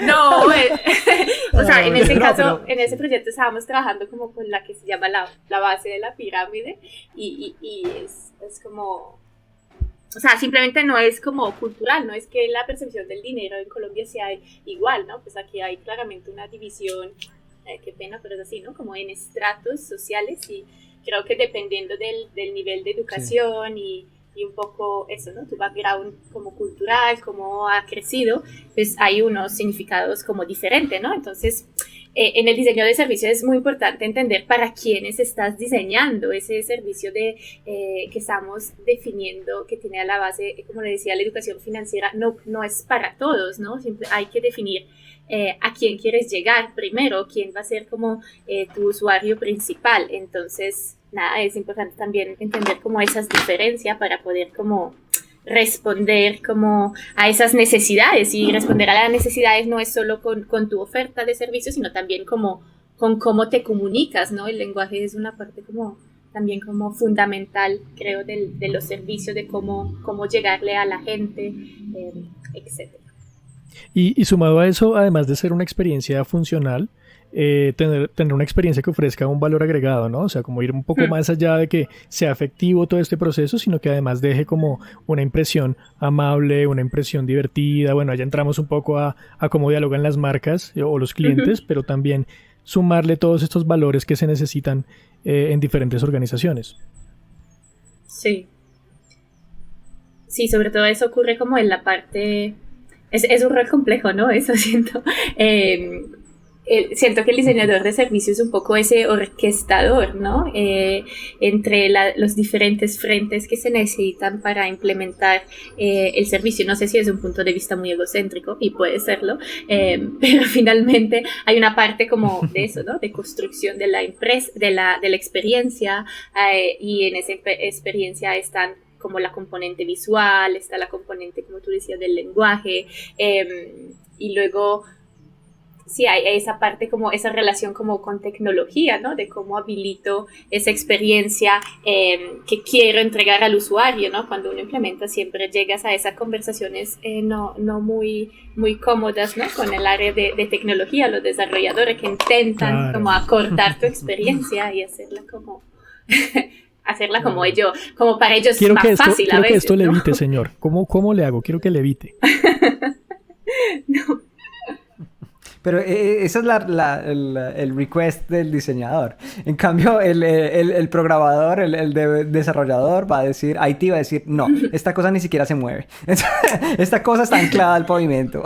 No, o sea, en ese caso, en ese proyecto estábamos trabajando como con la que se llama la base de la pirámide, y es como, o sea, simplemente no es como cultural, no es que la percepción del dinero en Colombia sea igual, ¿no? Pues aquí hay claramente una división, qué pena, pero es así, ¿no? Como en estratos sociales, y creo que dependiendo del nivel de educación y un poco eso, ¿no? Tu background como cultural, cómo ha crecido, pues hay unos significados como diferentes, ¿no? Entonces, en el diseño de servicios es muy importante entender para quiénes estás diseñando ese servicio que estamos definiendo, que tiene a la base, como le decía, la educación financiera no es para todos, ¿no? Siempre hay que definir a quién quieres llegar primero, quién va a ser como tu usuario principal. Entonces, nada, es importante también entender como esas diferencias para poder como responder como a esas necesidades, y responder a las necesidades no es solo con tu oferta de servicios, sino también como con cómo te comunicas, ¿no? El lenguaje es una parte como también como fundamental, creo, de los servicios, de cómo llegarle a la gente, etc. Y sumado a eso, además de ser una experiencia funcional, tener una experiencia que ofrezca un valor agregado, ¿no? O sea, como ir un poco más allá de que sea efectivo todo este proceso, sino que además deje como una impresión amable, una impresión divertida. Bueno, allá entramos un poco a cómo dialogan las marcas o los clientes, pero también sumarle todos estos valores que se necesitan en diferentes organizaciones. Sí. Sí, sobre todo eso ocurre como en la parte... Es un rol complejo, ¿no? Eso siento. Siento que el diseñador de servicios es un poco ese orquestador, ¿no? Entre los diferentes frentes que se necesitan para implementar el servicio. No sé si es un punto de vista muy egocéntrico, y puede serlo, pero finalmente hay una parte como de eso, ¿no? De construcción de la experiencia, y en esa experiencia están como la componente visual, está la componente, como tú decías, del lenguaje, y luego sí hay esa parte, como esa relación como con tecnología, ¿no? De cómo habilito esa experiencia que quiero entregar al usuario, ¿no? Cuando uno implementa, siempre llegas a esas conversaciones no muy cómodas, ¿no? Con el área de tecnología, los desarrolladores que intentan como acortar tu experiencia y hacerla como... hacerla como ellos, como para ellos quiero más fácil a veces. Quiero que esto ¿no? levite, señor. ¿Cómo le hago? Quiero que levite. No. Pero esa es el request del diseñador. En cambio, el programador, el desarrollador va a decir, IT va a decir, no, esta cosa ni siquiera se mueve. Esta cosa está anclada al pavimento.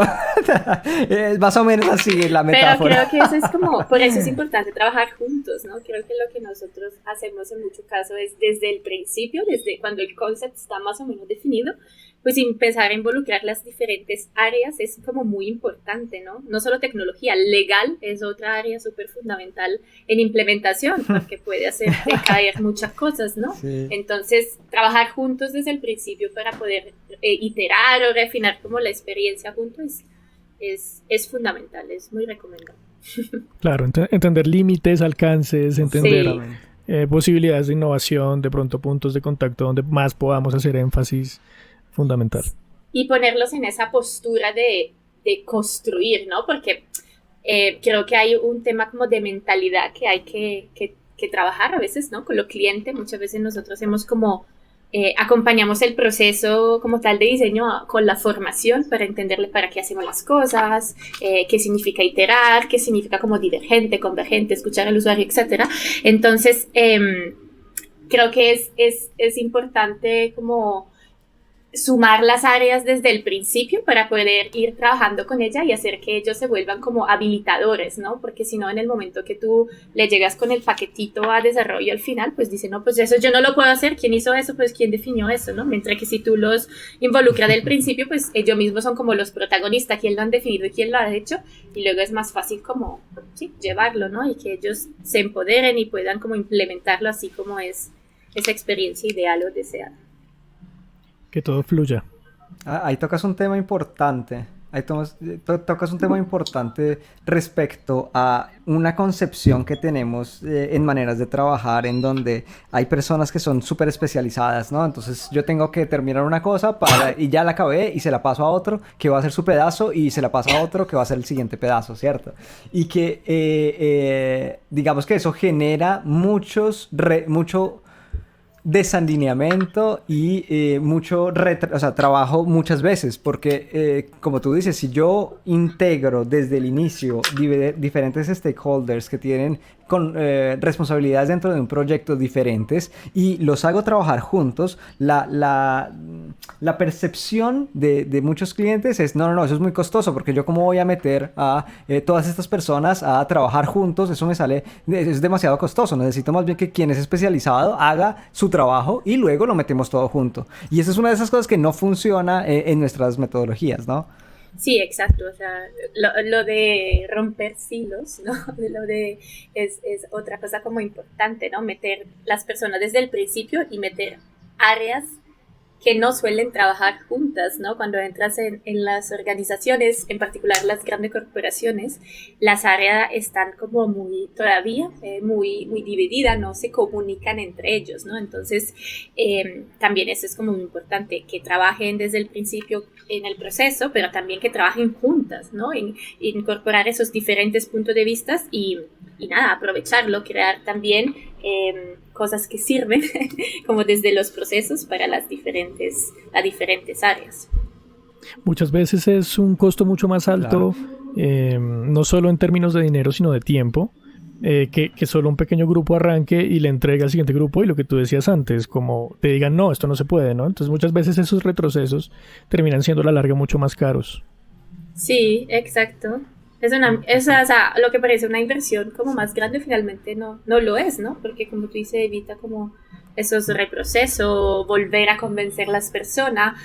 Es más o menos así la metáfora. Pero creo que eso es como, por eso es importante trabajar juntos, ¿no? Creo que lo que nosotros hacemos en mucho caso es desde el principio, desde cuando el concept está más o menos definido, pues empezar a involucrar las diferentes áreas es como muy importante, ¿no? No solo tecnología, legal es otra área súper fundamental en implementación, porque puede hacer decaer muchas cosas, ¿no? Sí. Entonces, trabajar juntos desde el principio para poder iterar o refinar como la experiencia juntos es fundamental, es muy recomendable. Claro, entender límites, alcances, entender posibilidades de innovación, de pronto puntos de contacto donde más podamos hacer énfasis. Fundamental. Y ponerlos en esa postura de construir, ¿no? Porque creo que hay un tema como de mentalidad que hay que trabajar a veces, ¿no? Con los clientes, muchas veces nosotros hemos como acompañamos el proceso como tal de diseño con la formación para entenderle para qué hacemos las cosas, qué significa iterar, qué significa como divergente, convergente, escuchar al usuario, etcétera. Entonces, creo que es importante como sumar las áreas desde el principio para poder ir trabajando con ella y hacer que ellos se vuelvan como habilitadores, ¿no? Porque si no, en el momento que tú le llegas con el paquetito a desarrollo al final, pues dicen, no, pues eso yo no lo puedo hacer, ¿quién hizo eso? Pues ¿quién definió eso? ¿No? Mientras que si tú los involucras del principio, pues ellos mismos son como los protagonistas, quién lo han definido y quién lo ha hecho, y luego es más fácil como, sí, llevarlo, ¿no? Y que ellos se empoderen y puedan como implementarlo así como es esa experiencia ideal o deseada. Que todo fluya. Ahí tocas un tema importante. Tocas un tema importante respecto a una concepción que tenemos en maneras de trabajar en donde hay personas que son súper especializadas, ¿no? Entonces yo tengo que terminar una cosa y ya la acabé y se la paso a otro que va a hacer su pedazo y se la pasa a otro que va a hacer el siguiente pedazo, ¿cierto? Y que digamos que eso genera mucho desalineamiento y mucho trabajo muchas veces, porque como tú dices, si yo integro desde el inicio diferentes stakeholders que tienen con responsabilidades dentro de un proyecto diferentes y los hago trabajar juntos, la percepción de muchos clientes es, no, eso es muy costoso porque yo cómo voy a meter a todas estas personas a trabajar juntos, eso me sale, es demasiado costoso, necesito más bien que quien es especializado haga su trabajo y luego lo metemos todo junto. Y esa es una de esas cosas que no funciona en nuestras metodologías, ¿no? Sí, exacto, o sea, lo de romper silos, ¿no? Es otra cosa como importante, ¿no? Meter las personas desde el principio y meter áreas que no suelen trabajar juntas, ¿no? Cuando entras en las organizaciones, en particular las grandes corporaciones, las áreas están como todavía muy divididas, no se comunican entre ellos, ¿no? Entonces, también eso es como muy importante, que trabajen desde el principio en el proceso, pero también que trabajen juntas, ¿no? En incorporar esos diferentes puntos de vista y nada, aprovecharlo, crear también cosas que sirven como desde los procesos para las diferentes áreas. Muchas veces es un costo mucho más alto, claro. No solo en términos de dinero, sino de tiempo, que solo un pequeño grupo arranque y le entregue al siguiente grupo y lo que tú decías antes, como te digan, no, esto no se puede, ¿no? Entonces muchas veces esos retrocesos terminan siendo a la larga mucho más caros. Sí, exacto. O sea, lo que parece una inversión como más grande finalmente no lo es, ¿no? Porque como tú dices, evita como esos reprocesos, volver a convencer a las personas,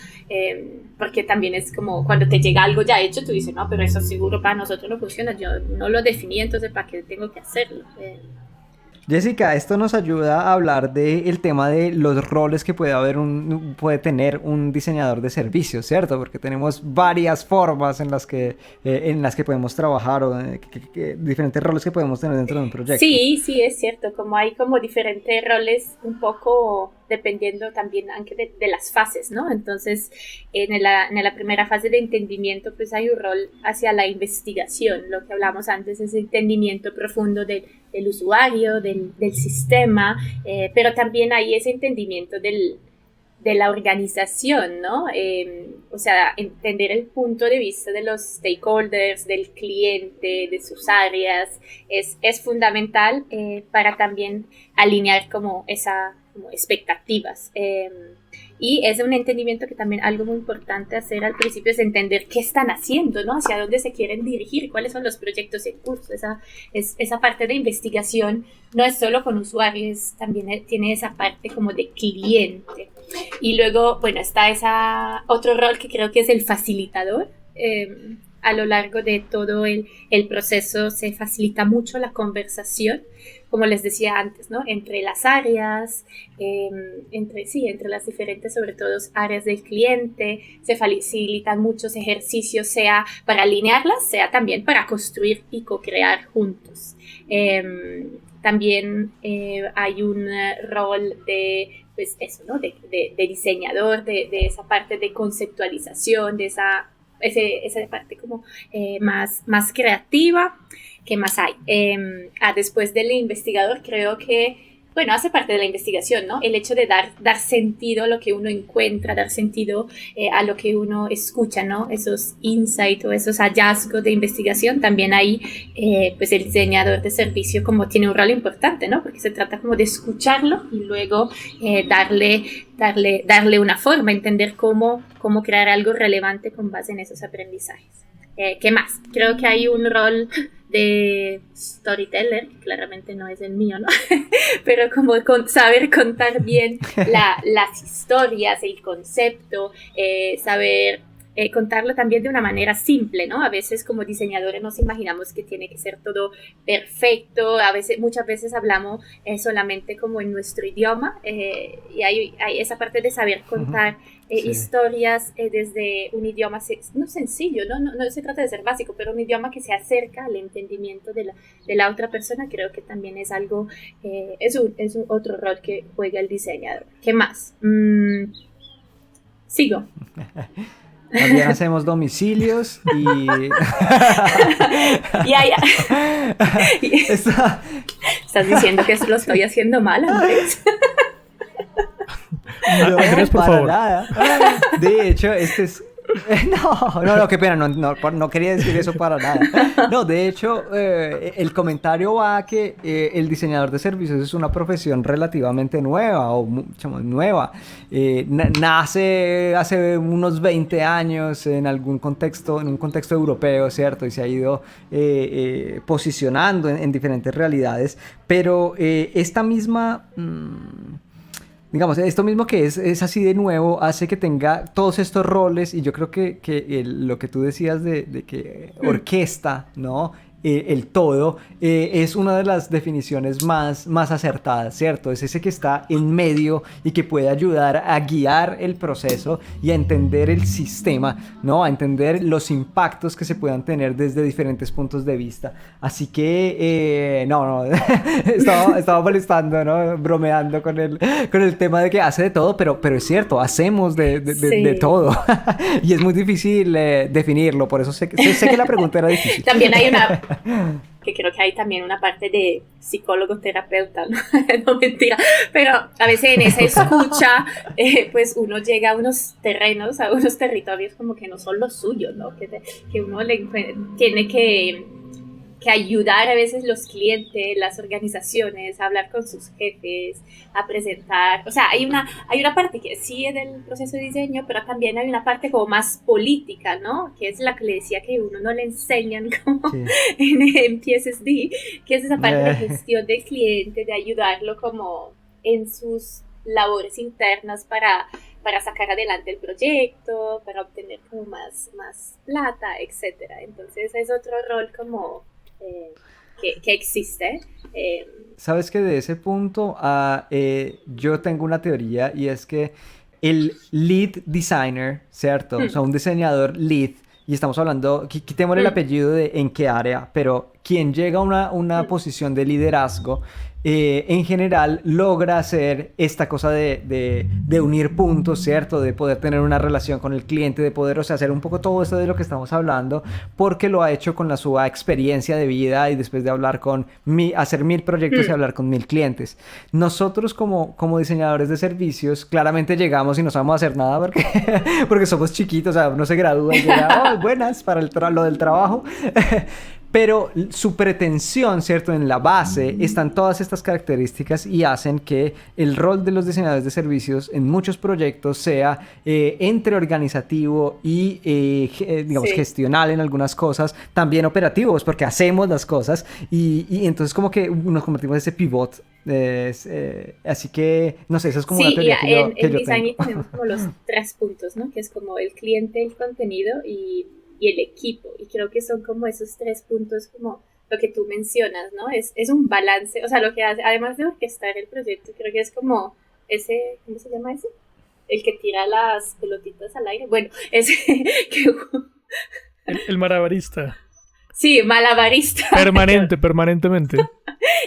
porque también es como cuando te llega algo ya hecho, tú dices, no, pero eso seguro para nosotros no funciona, yo no lo definí, entonces ¿para qué tengo que hacerlo? Jessica, esto nos ayuda a hablar del tema de los roles que puede tener un diseñador de servicios, ¿cierto? Porque tenemos varias formas en las que podemos trabajar o diferentes roles que podemos tener dentro de un proyecto. Sí, es cierto, como hay como diferentes roles un poco dependiendo también aunque de las fases, ¿no? Entonces, en la primera fase de entendimiento, pues hay un rol hacia la investigación, lo que hablamos antes es entendimiento profundo del usuario, del sistema, pero también hay ese entendimiento de la organización, ¿no? O sea, entender el punto de vista de los stakeholders, del cliente, de sus áreas, es fundamental para también alinear como expectativas. Y es un entendimiento que también algo muy importante hacer al principio es entender qué están haciendo, ¿no? Hacia dónde se quieren dirigir, cuáles son los proyectos en curso. Esa parte de investigación no es solo con usuarios, también tiene esa parte como de cliente. Y luego, bueno, está otro rol que creo que es el facilitador. A lo largo de todo el proceso se facilita mucho la conversación, como les decía antes, ¿no? Entre las áreas, entre las diferentes, sobre todo, áreas del cliente, se facilitan muchos ejercicios, sea para alinearlas, sea también para construir y co-crear juntos. También hay un rol de, pues eso, ¿no? De diseñador, de esa parte de conceptualización, de esa parte como más creativa. ¿Qué más hay? Después del investigador, creo que, bueno, hace parte de la investigación, ¿no? El hecho de dar sentido a lo que uno encuentra, dar sentido a lo que uno escucha, ¿no? Esos insights o esos hallazgos de investigación, también ahí, pues el diseñador de servicio como tiene un rol importante, ¿no? Porque se trata como de escucharlo y luego darle una forma, entender cómo crear algo relevante con base en esos aprendizajes. ¿Qué más? Creo que hay un rol de storyteller, que claramente no es el mío, ¿no? Pero como saber contar bien las historias, el concepto, saber contarlo también de una manera simple, ¿no? A veces como diseñadores nos imaginamos que tiene que ser todo perfecto, muchas veces hablamos solamente como en nuestro idioma, y hay esa parte de saber contar historias desde un idioma no sencillo, no se trata de ser básico, pero un idioma que se acerca al entendimiento de la otra persona, creo que también es algo, es un otro rol que juega el diseñador. ¿Qué más? Sigo. También hacemos domicilios y... Estás diciendo que lo estoy haciendo mal, Andrés. No, Andrés, por para favor. nada. De hecho, este es No, qué pena, no quería decir eso para nada. No, de hecho, el comentario va a que el diseñador de servicios es una profesión relativamente nueva o mucho más nueva. Nace hace unos 20 años en un contexto europeo, ¿cierto? Y se ha ido posicionando en diferentes realidades, pero esta misma... digamos, esto mismo que es así de nuevo hace que tenga todos estos roles y yo creo que lo que tú decías de que orquesta, ¿no? El todo es una de las definiciones más acertadas, ¿cierto? Es ese que está en medio y que puede ayudar a guiar el proceso y a entender el sistema, ¿no? A entender los impactos que se puedan tener desde diferentes puntos de vista. Así que, estaba molestando, ¿no? Bromeando con el tema de que hace de todo, pero es cierto, hacemos de todo. Y es muy difícil definirlo, por eso sé que la pregunta era difícil. También hay que creo que hay también una parte de psicólogo terapeuta, ¿no? No, mentira, pero a veces en esa escucha pues uno llega a unos terrenos, a unos territorios como que no son los suyos, ¿no? Que uno tiene que ayudar a veces los clientes, las organizaciones, a hablar con sus jefes, a presentar, o sea, hay una parte que sí es del proceso de diseño, pero también hay una parte como más política, ¿no? Que es la que le decía que uno no le enseñan como sí. en PSSD, que es esa parte de gestión del cliente, de ayudarlo como en sus labores internas para sacar adelante el proyecto, para obtener como más plata, etcétera. Entonces es otro rol como que existe. Sabes que de ese punto yo tengo una teoría y es que el lead designer, ¿cierto? O sea, un diseñador lead, y estamos hablando, quitémosle el apellido de en qué área, pero quien llega a una posición de liderazgo, en general logra hacer esta cosa de unir puntos, ¿cierto? De poder tener una relación con el cliente, de poder, o sea, hacer un poco todo esto de lo que estamos hablando, porque lo ha hecho con su experiencia de vida y después de hablar hacer 1000 proyectos y hablar con 1000 clientes. Nosotros como diseñadores de servicios, claramente llegamos y no sabemos hacer nada porque somos chiquitos, o sea, uno se gradúa y llega, buenas para lo del trabajo. Pero su pretensión, ¿cierto? En la base están todas estas características y hacen que el rol de los diseñadores de servicios en muchos proyectos sea entre organizativo y, gestional en algunas cosas, también operativos, porque hacemos las cosas y entonces como que nos convertimos en ese pivot. Así que, no sé, eso es como una teoría que yo en design tenemos como los 3 puntos, ¿no? Que es como el cliente, el contenido y el equipo, y creo que son como esos 3 puntos como lo que tú mencionas, ¿no? Es un balance, o sea, lo que hace, además de orquestar el proyecto, creo que es como ese, ¿cómo se llama ese? El que tira las pelotitas al aire, bueno, ese que... el malabarista. Sí, malabarista. Permanentemente.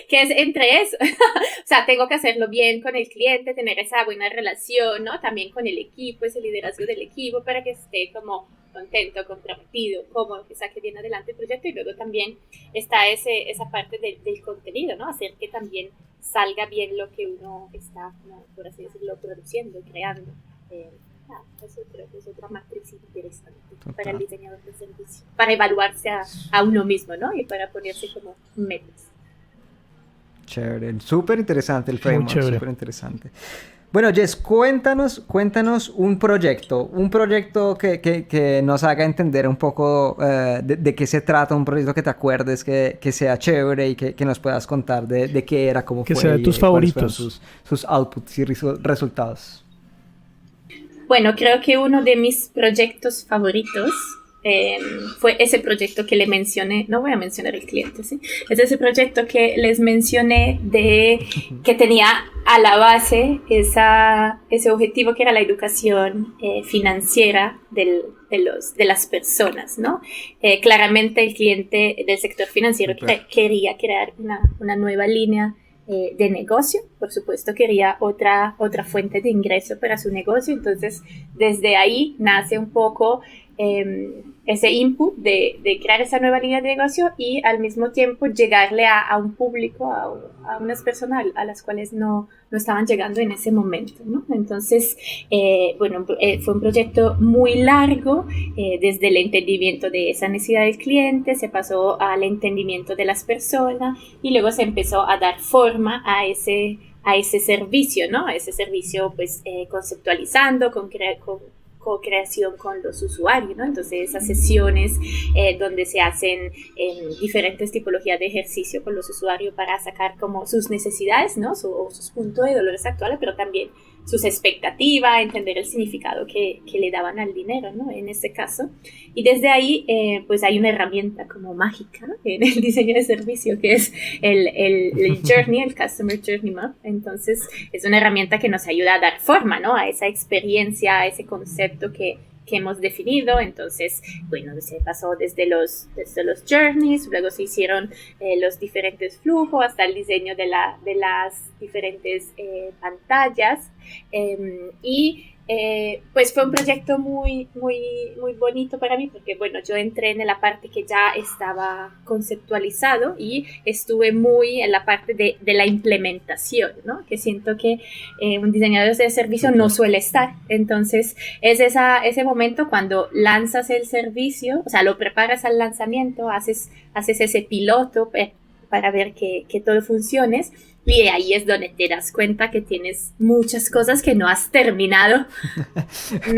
Que es entre eso, o sea, tengo que hacerlo bien con el cliente, tener esa buena relación, ¿no? También con el equipo, ese liderazgo del equipo para que esté como contento, comprometido, cómodo, que saque bien adelante el proyecto. Y luego también está esa parte del contenido, ¿no? Hacer que también salga bien lo que uno está, como, por así decirlo, produciendo, creando. Eso creo que es otra matriz interesante para el diseñador de servicio, para evaluarse a uno mismo, ¿no? Y para ponerse como metas. Chévere, súper interesante el framework, súper interesante. Bueno, Jess, cuéntanos un proyecto que nos haga entender un poco de qué se trata, un proyecto que te acuerdes, que sea chévere y que nos puedas contar de qué era, cómo fue. Que sea de tus favoritos. Sus outputs y resultados. Bueno, creo que uno de mis proyectos favoritos fue ese proyecto que le mencioné, no voy a mencionar el cliente, ¿sí? Es ese proyecto que les mencioné que tenía a la base ese objetivo que era la educación financiera de las personas, ¿no? Claramente el cliente del sector financiero quería crear una nueva línea de negocio, por supuesto quería otra fuente de ingreso para su negocio, entonces desde ahí nace un poco ese input de crear esa nueva línea de negocio y al mismo tiempo llegarle a un público, a unas personas a las cuales no estaban llegando en ese momento, ¿no? Entonces, fue un proyecto muy largo, desde el entendimiento de esa necesidad del cliente, se pasó al entendimiento de las personas y luego se empezó a dar forma a ese servicio, ¿no? A ese servicio, pues, conceptualizando, con co-creación con los usuarios, ¿no? Entonces esas sesiones donde se hacen diferentes tipologías de ejercicio con los usuarios para sacar como sus necesidades, ¿no? Sus puntos de dolores actuales, pero también sus expectativas, entender el significado que le daban al dinero, ¿no? En este caso. Y desde ahí, pues hay una herramienta como mágica en el diseño de servicio que es el Journey, el Customer Journey Map. Entonces, es una herramienta que nos ayuda a dar forma, ¿no? A esa experiencia, a ese concepto que hemos definido. Entonces, bueno, se pasó desde los journeys, luego se hicieron los diferentes flujos hasta el diseño de las diferentes pantallas, y pues fue un proyecto muy, muy, muy bonito para mí porque, bueno, yo entré en la parte que ya estaba conceptualizado y estuve muy en la parte de la implementación, ¿no? Que siento que un diseñador de servicio no suele estar. Entonces, es ese momento cuando lanzas el servicio, o sea, lo preparas al lanzamiento, haces ese piloto para ver que todo funcione. Y ahí es donde te das cuenta que tienes muchas cosas que no has terminado, de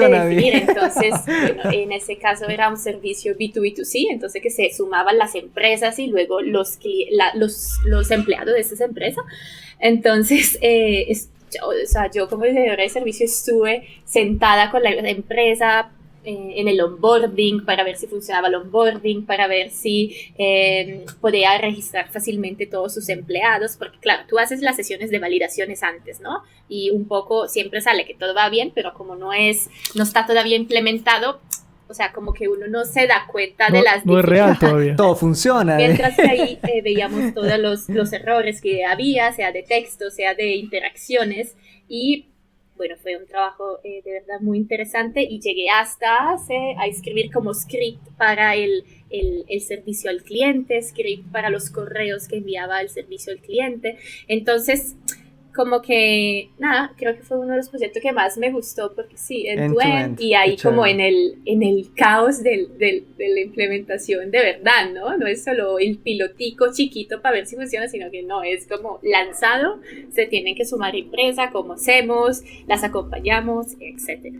definir. Entonces, bueno, en ese caso era un servicio B2B2C, entonces que se sumaban las empresas y luego los empleados de esas empresas. Entonces, yo como diseñadora de servicio estuve sentada con la empresa en el onboarding, para ver si funcionaba el onboarding, para ver si podía registrar fácilmente todos sus empleados, porque claro, tú haces las sesiones de validaciones antes, ¿no? Y un poco siempre sale que todo va bien, pero como no está todavía implementado, o sea, como que uno no se da cuenta de las no es real todavía. Todo funciona. Mientras que ahí veíamos todos los errores que había, sea de texto, sea de interacciones, y bueno, fue un trabajo de verdad muy interesante y llegué hasta a escribir como script para el servicio al cliente, script para los correos que enviaba el servicio al cliente. Entonces, como que, nada, creo que fue uno de los proyectos que más me gustó porque sí, end-to-end, y ahí como en el caos de la implementación de verdad, ¿no? No es solo el pilotico chiquito para ver si funciona, sino que no, es como lanzado, se tienen que sumar empresas, cómo hacemos, las acompañamos, etc.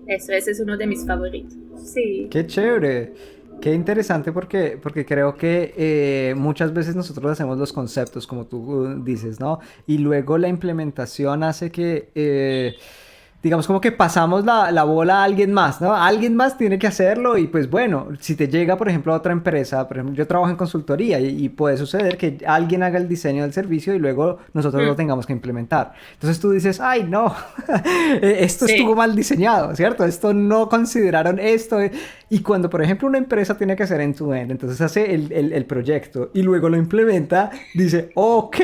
Ese es uno de mis favoritos, sí. ¡Qué chévere! Qué interesante porque creo que muchas veces nosotros hacemos los conceptos, como tú dices, ¿no? Y luego la implementación hace que, digamos, como que pasamos la bola a alguien más, ¿no? Alguien más tiene que hacerlo y pues bueno, si te llega, por ejemplo, a otra empresa, por ejemplo, yo trabajo en consultoría y puede suceder que alguien haga el diseño del servicio y luego nosotros lo tengamos que implementar. Entonces tú dices, ¡ay, no! Esto estuvo mal diseñado, ¿cierto? Esto no consideraron esto. Y cuando, por ejemplo, una empresa tiene que hacer end-to-end, entonces hace el proyecto y luego lo implementa, dice, ok,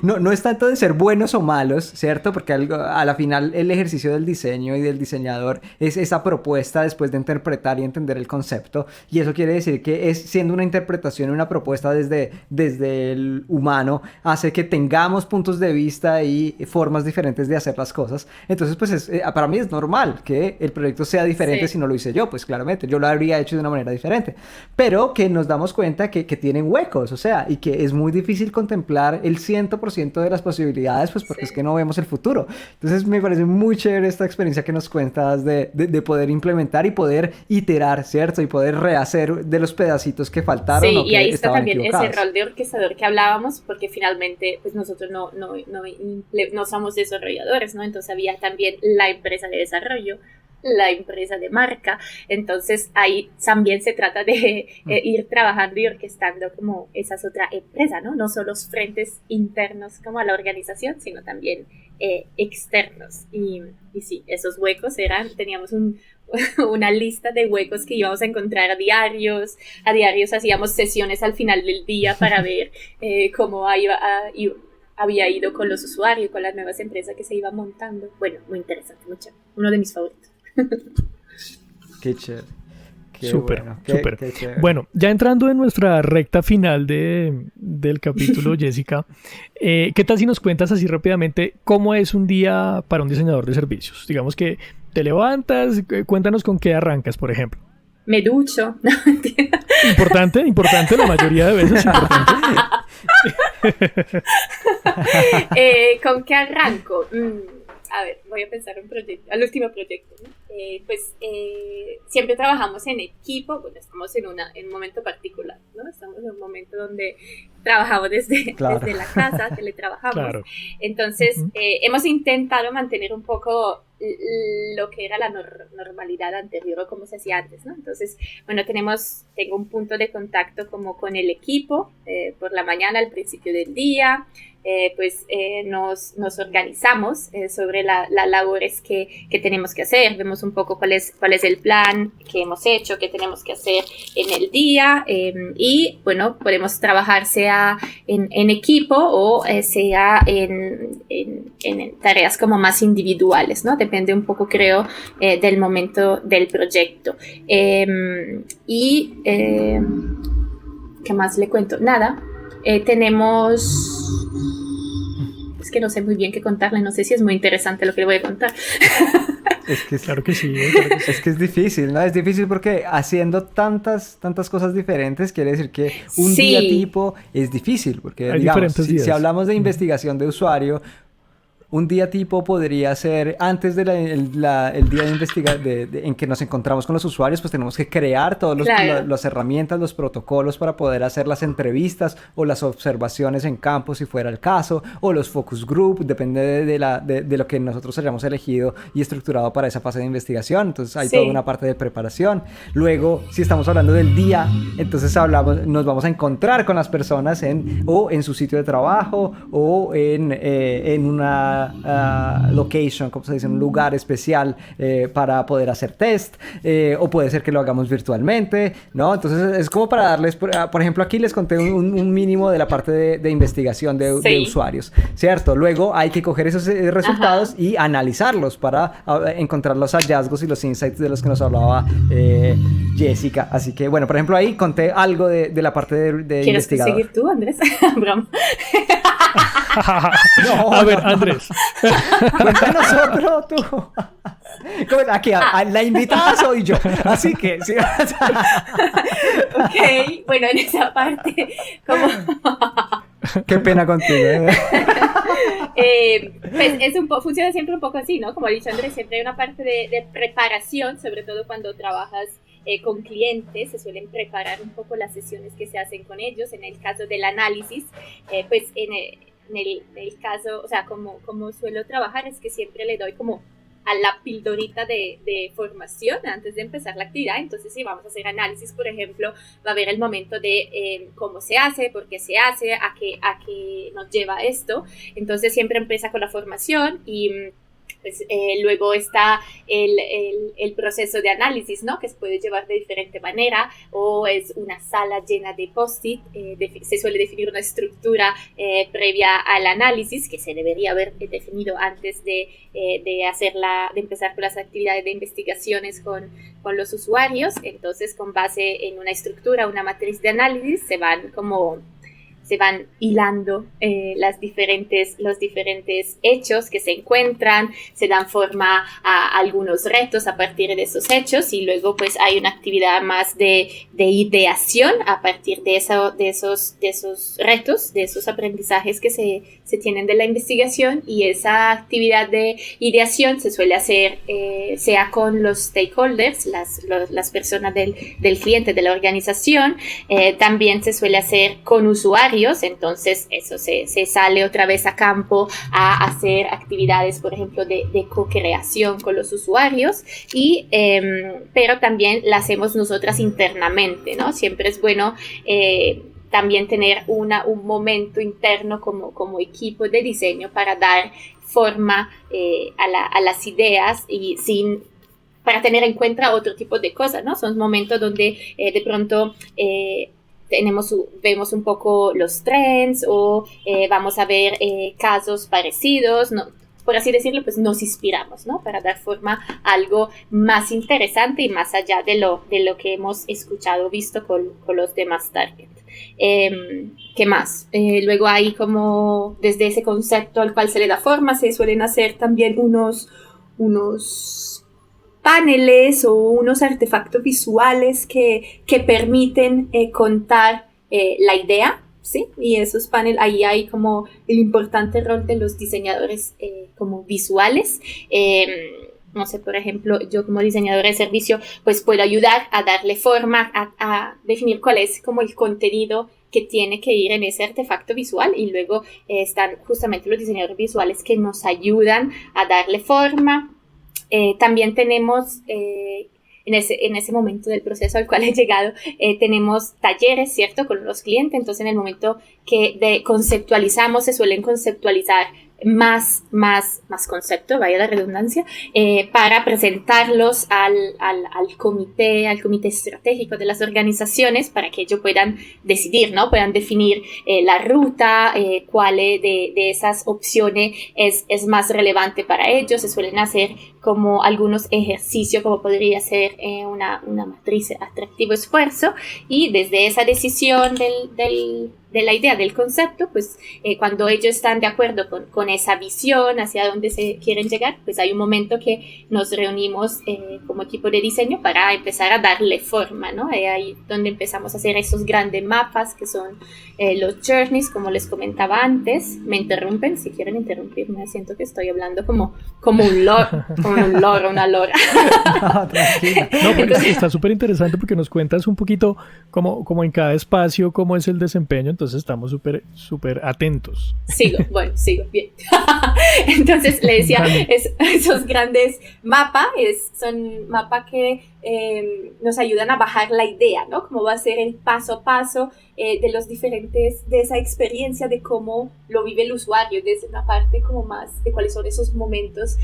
no es tanto de ser buenos o malos, ¿cierto? Porque a la final el ejercicio del diseño y del diseñador es esa propuesta después de interpretar y entender el concepto, y eso quiere decir que es siendo una interpretación y una propuesta desde el humano, hace que tengamos puntos de vista y formas diferentes de hacer las cosas. Entonces, pues para mí es normal que el proyecto sea diferente si no lo hice yo, pues claramente, yo lo habría hecho de una manera diferente, pero que nos damos cuenta que tienen huecos, o sea, y que es muy difícil contemplar el 100% de las posibilidades, pues porque es que no vemos el futuro. Entonces me parece muy chévere esta experiencia que nos cuentas de poder implementar y poder iterar, ¿cierto? Y poder rehacer de los pedacitos que faltaron o que y ahí está estaban también equivocados. ese rol de orquestador que hablábamos, porque finalmente pues nosotros no somos desarrolladores, ¿no? Entonces había también la empresa de desarrollo, la empresa de marca, entonces ahí también se trata de ir trabajando y orquestando como esas otras empresas, ¿no? No solo los frentes internos como a la organización, sino también externos, y sí, esos huecos teníamos una lista de huecos que íbamos a encontrar a diarios hacíamos sesiones al final del día para ver cómo había ido con los usuarios, con las nuevas empresas que se iban montando. Bueno, muy interesante, uno de mis favoritos. Qué chévere. Súper, Bueno, súper. qué chévere. Bueno, ya entrando en nuestra recta final del capítulo, Jessica, ¿qué tal si nos cuentas así rápidamente cómo es un día para un diseñador de servicios? Digamos que te levantas, cuéntanos con qué arrancas, por ejemplo. Me ducho. No, mentira. Importante, la mayoría de veces importante. ¿Con qué arranco? A ver, voy a pensar un proyecto, al último proyecto, ¿no? Siempre trabajamos en equipo, bueno, estamos en un momento particular, ¿no? Estamos en un momento donde trabajamos desde la casa, teletrabajamos. Claro. Entonces, hemos intentado mantener un poco lo que era la normalidad anterior o como se hacía antes, ¿no? Entonces, bueno, tengo un punto de contacto como con el equipo por la mañana al principio del día. Nos organizamos sobre las labores que tenemos que hacer, vemos un poco cuál es el plan que hemos hecho, qué tenemos que hacer en el día y bueno, podemos trabajar sea en equipo o sea en tareas como más individuales, ¿no? Depende un poco, creo, del momento del proyecto. ¿Qué más le cuento? Nada. Es que no sé muy bien qué contarle, no sé si es muy interesante lo que le voy a contar. Claro que sí. Es que es difícil, ¿no? Es difícil porque haciendo tantas cosas diferentes quiere decir que un día tipo es difícil, porque hay digamos, si hablamos de días. investigación de usuario, un día tipo podría ser antes del día en que nos encontramos con los usuarios, pues tenemos que crear todas las herramientas, los protocolos para poder hacer las entrevistas o las observaciones en campo si fuera el caso, o los focus group, depende de lo que nosotros hayamos elegido y estructurado para esa fase de investigación. Entonces hay toda una parte de preparación. Luego, si estamos hablando del día, entonces nos vamos a encontrar con las personas en su sitio de trabajo o en una location, como se dice, un lugar especial para poder hacer test, o puede ser que lo hagamos virtualmente, ¿no? Entonces es como para darles, por ejemplo, aquí les conté un mínimo de la parte de investigación de usuarios, ¿cierto? Luego hay que coger esos resultados y analizarlos para encontrar los hallazgos y los insights de los que nos hablaba Jessica. Así que, bueno, por ejemplo, ahí conté algo de la parte de investigador. ¿Quieres seguir tú, Andrés? Broma. No, a ver, Andrés. Cuéntanos otro, tú. Aquí, la invitada soy yo. Así que, sí. Ok, bueno, en esa parte, como... Qué pena contigo. Pues funciona siempre un poco así, ¿no? Como ha dicho Andrés, siempre hay una parte de preparación, sobre todo cuando trabajas con clientes, se suelen preparar un poco las sesiones que se hacen con ellos. En el caso del análisis, pues en el caso, o sea, como suelo trabajar es que siempre le doy como a la pildorita de formación antes de empezar la actividad. Entonces, si vamos a hacer análisis, por ejemplo, va a haber el momento de cómo se hace, por qué se hace, a qué nos lleva esto. Entonces, siempre empieza con la formación y pues, luego está el proceso de análisis, ¿no? Que se puede llevar de diferente manera, o es una sala llena de post-it. Se suele definir una estructura previa al análisis que se debería haber definido antes de empezar con las actividades de investigaciones con los usuarios. Entonces, con base en una estructura, una matriz de análisis, se van hilando los diferentes hechos que se encuentran, se dan forma a algunos retos a partir de esos hechos, y luego pues hay una actividad más de ideación a partir de esos retos, de esos aprendizajes que se tienen de la investigación. Y esa actividad de ideación se suele hacer sea con los stakeholders, las personas del cliente, de la organización. También se suele hacer con usuarios. Entonces eso se sale otra vez a campo a hacer actividades, por ejemplo, de co-creación con los usuarios, pero también la hacemos nosotras internamente, ¿no? Siempre es bueno también tener un momento interno como equipo de diseño para dar forma a las ideas y para tener en cuenta otro tipo de cosas, ¿no? Son momentos donde de pronto vemos un poco los trends o vamos a ver casos parecidos, ¿no? por así decirlo, pues nos inspiramos, ¿no? Para dar forma a algo más interesante y más allá de lo que hemos escuchado o visto con los demás target. ¿Qué más? Luego hay como, desde ese concepto al cual se le da forma, se suelen hacer también unos paneles o unos artefactos visuales que permiten contar la idea, ¿sí? Y esos paneles, ahí hay como el importante rol de los diseñadores como visuales. No sé, por ejemplo, yo como diseñadora de servicio, pues puedo ayudar a darle forma, a definir cuál es como el contenido que tiene que ir en ese artefacto visual, y luego están justamente los diseñadores visuales que nos ayudan a darle forma. También tenemos, en ese momento del proceso al cual he llegado, tenemos talleres, ¿cierto?, con los clientes. Entonces, en el momento que conceptualizamos, se suelen conceptualizar más conceptos, vaya la redundancia, para presentarlos al comité estratégico de las organizaciones, para que ellos puedan decidir, ¿no? Puedan definir la ruta, cuál de esas opciones es más relevante para ellos. Se suelen hacer como algunos ejercicios, como podría ser una matriz atractivo-esfuerzo, y desde esa decisión de la idea, del concepto, pues cuando ellos están de acuerdo con esa visión hacia dónde se quieren llegar, pues hay un momento que nos reunimos como equipo de diseño para empezar a darle forma, ¿no? Ahí donde empezamos a hacer esos grandes mapas que son los journeys, como les comentaba antes. Me interrumpen si quieren interrumpirme, siento que estoy hablando como un loro, una lora. No, tranquila. No, pero está súper interesante porque nos cuentas un poquito como en cada espacio, cómo es el desempeño. Entonces estamos súper atentos. Sigo, bien. Entonces le decía, esos grandes mapas son mapas que nos ayudan a bajar la idea, ¿no? Cómo va a ser el paso a paso de los diferentes, de esa experiencia, de cómo lo vive el usuario, desde una parte como más de cuáles son esos momentos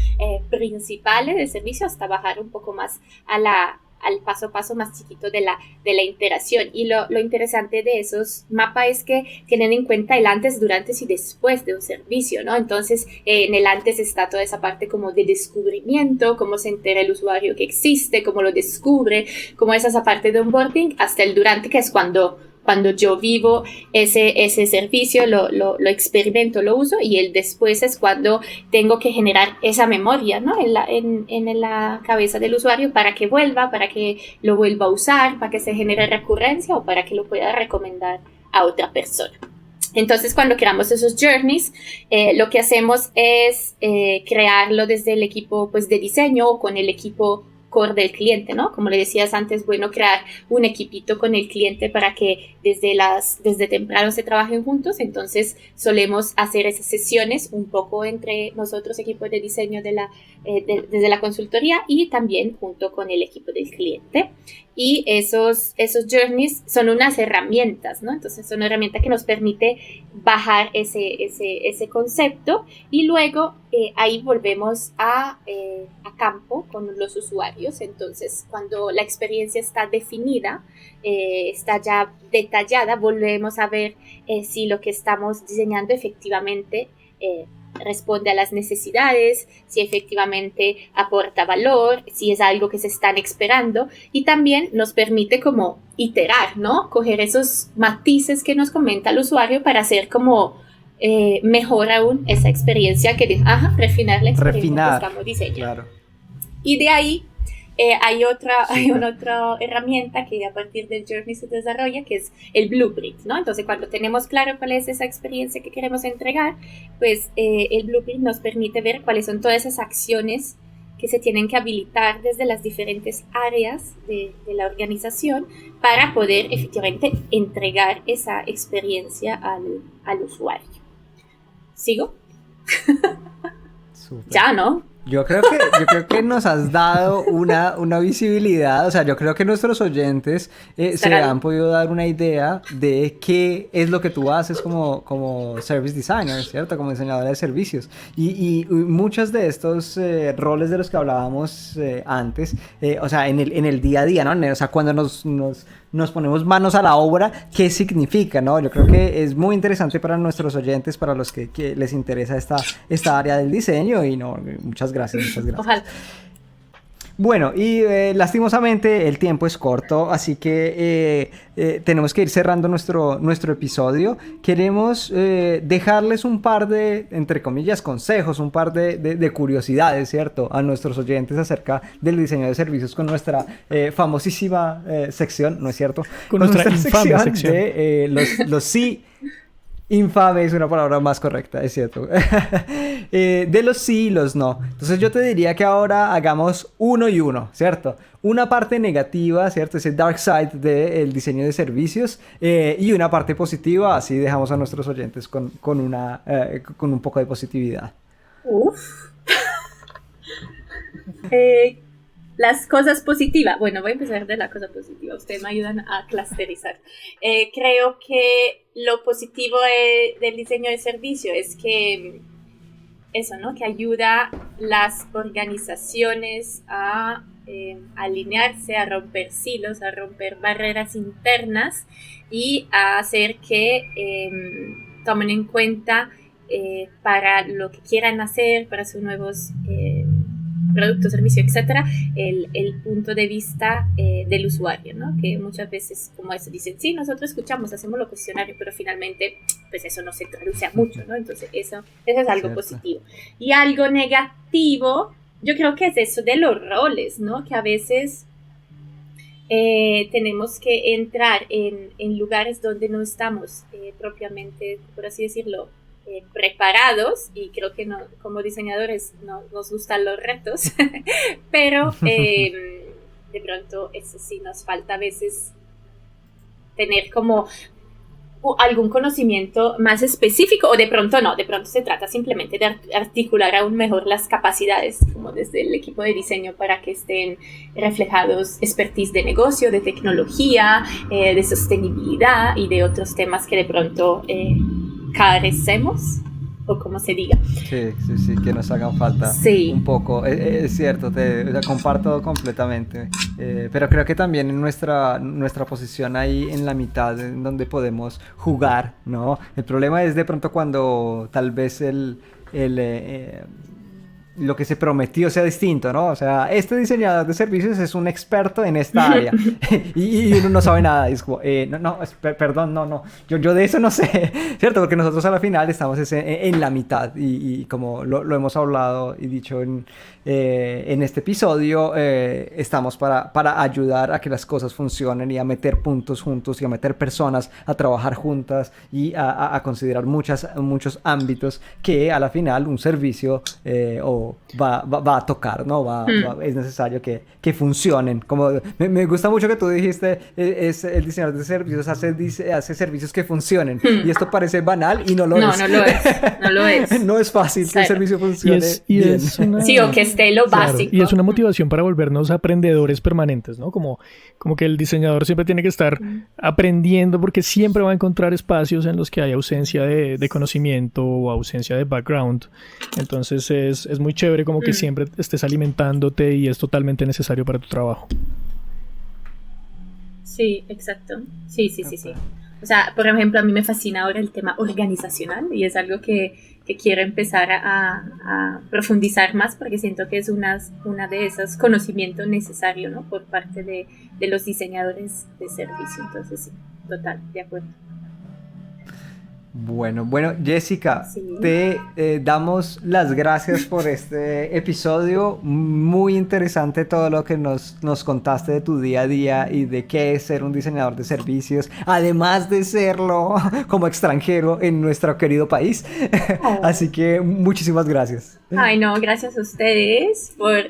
principales del servicio, hasta bajar un poco más al paso a paso más chiquito de la interacción. Y lo interesante de esos mapas es que tienen en cuenta el antes, durante y después de un servicio, ¿no? Entonces, en el antes está toda esa parte como de descubrimiento, cómo se entera el usuario que existe, cómo lo descubre, cómo es esa parte de onboarding, hasta el durante, que es cuando yo vivo ese servicio, lo experimento, lo uso, y el después es cuando tengo que generar esa memoria, ¿no? en la cabeza del usuario, para que vuelva, para que lo vuelva a usar, para que se genere recurrencia o para que lo pueda recomendar a otra persona. Entonces, cuando creamos esos journeys, lo que hacemos es crearlo desde el equipo, pues, de diseño, o con el equipo core del cliente, ¿no? Como le decías antes, bueno, crear un equipito con el cliente para que desde temprano se trabajen juntos. Entonces solemos hacer esas sesiones un poco entre nosotros, equipos de diseño desde la consultoría, y también junto con el equipo del cliente. Y esos journeys son unas herramientas, ¿no? Entonces son herramientas que nos permite bajar ese concepto, y luego ahí volvemos a campo con los usuarios. Entonces, cuando la experiencia está definida, está ya detallada, volvemos a ver si lo que estamos diseñando efectivamente responde a las necesidades, si efectivamente aporta valor, si es algo que se están esperando, y también nos permite como iterar, ¿no? Coger esos matices que nos comenta el usuario para hacer como mejor aún esa experiencia, refinar la experiencia que estamos diseñando. Claro. Y de ahí hay una otra herramienta que a partir del Journey se desarrolla, que es el Blueprint, ¿no? Entonces, cuando tenemos claro cuál es esa experiencia que queremos entregar, pues el Blueprint nos permite ver cuáles son todas esas acciones que se tienen que habilitar desde las diferentes áreas de la organización para poder efectivamente entregar esa experiencia al usuario. ¿Sigo? Súper. Ya, ¿no? Yo creo que nos has dado una visibilidad, o sea, yo creo que nuestros oyentes se han podido dar una idea de qué es lo que tú haces como service designer, ¿cierto? Como diseñadora de servicios. Y muchos de estos roles de los que hablábamos antes, o sea, en el día a día, ¿no? O sea, cuando nos ponemos manos a la obra, ¿qué significa, no? Yo creo que es muy interesante para nuestros oyentes, para los que les interesa esta área del diseño y no, muchas gracias. Ojalá. Bueno, y lastimosamente el tiempo es corto, así que tenemos que ir cerrando nuestro episodio. Queremos dejarles un par de, entre comillas, consejos, un par de curiosidades, ¿cierto? A nuestros oyentes acerca del diseño de servicios con nuestra famosísima sección, ¿no es cierto? Con nuestra infame sección de los sí. Infame es una palabra más correcta, es cierto. De los sí y los no. Entonces yo te diría que ahora hagamos uno y uno, ¿cierto? Una parte negativa, ¿cierto? Ese dark side del diseño de servicios y una parte positiva, así dejamos a nuestros oyentes con un poco de positividad. Uf. Las cosas positivas. Bueno, voy a empezar de la cosa positiva. Ustedes me ayudan a clusterizar. Creo que lo positivo del diseño de servicio es que eso, ¿no? Que ayuda las organizaciones a alinearse, a romper silos, a romper barreras internas y a hacer que tomen en cuenta para lo que quieran hacer, para sus nuevos producto, servicio, etcétera, el punto de vista del usuario, ¿no? Que muchas veces, como eso, dicen, sí, nosotros escuchamos, hacemos los cuestionarios, pero finalmente, pues eso no se traduce a mucho, ¿no? Entonces, eso es algo positivo. Y algo negativo, yo creo que es eso de los roles, ¿no? Que a veces tenemos que entrar en lugares donde no estamos propiamente, por así decirlo, preparados, y creo que no, como diseñadores no nos gustan los retos, pero de pronto eso sí nos falta a veces tener como algún conocimiento más específico, o de pronto no, de pronto se trata simplemente de articular aún mejor las capacidades, como desde el equipo de diseño, para que estén reflejados expertise de negocio, de tecnología, de sostenibilidad y de otros temas que de pronto carecemos, o como se diga. Sí, que nos hagan falta un poco. Es cierto, comparto completamente. Pero creo que también en nuestra posición ahí en la mitad, en donde podemos jugar, ¿no? El problema es de pronto cuando tal vez lo que se prometió sea distinto, ¿no? O sea, este diseñador de servicios es un experto en esta área y uno no sabe nada. Es como, perdón, no. Yo de eso no sé, ¿cierto? Porque nosotros a la final estamos en la mitad y como lo hemos hablado y dicho en este episodio, estamos para ayudar a que las cosas funcionen y a meter puntos juntos y a meter personas a trabajar juntas y a considerar muchos ámbitos que a la final un servicio va a tocar, ¿no? Es necesario que funcionen. Como me gusta mucho que tú dijiste, el diseñador de servicios hace servicios que funcionen. Y esto parece banal y no lo es. No lo es. No es fácil que un servicio funcione bien. Sí, o que esté lo básico. Y es una motivación para volvernos aprendedores permanentes, ¿no? Como que el diseñador siempre tiene que estar aprendiendo, porque siempre va a encontrar espacios en los que hay ausencia de conocimiento o ausencia de background. Entonces es muy chévere como que siempre estés alimentándote y es totalmente necesario para tu trabajo. Sí, exacto. Sí. O sea, por ejemplo, a mí me fascina ahora el tema organizacional y es algo que quiero empezar a profundizar más, porque siento que es una de esos conocimientos necesarios, ¿no? Por parte de los diseñadores de servicio. Entonces, sí, total, de acuerdo. Bueno, Jessica, te damos las gracias por este episodio. Muy interesante todo lo que nos contaste de tu día a día y de qué es ser un diseñador de servicios, además de serlo como extranjero en nuestro querido país. Así que muchísimas gracias. Ay, no, gracias a ustedes por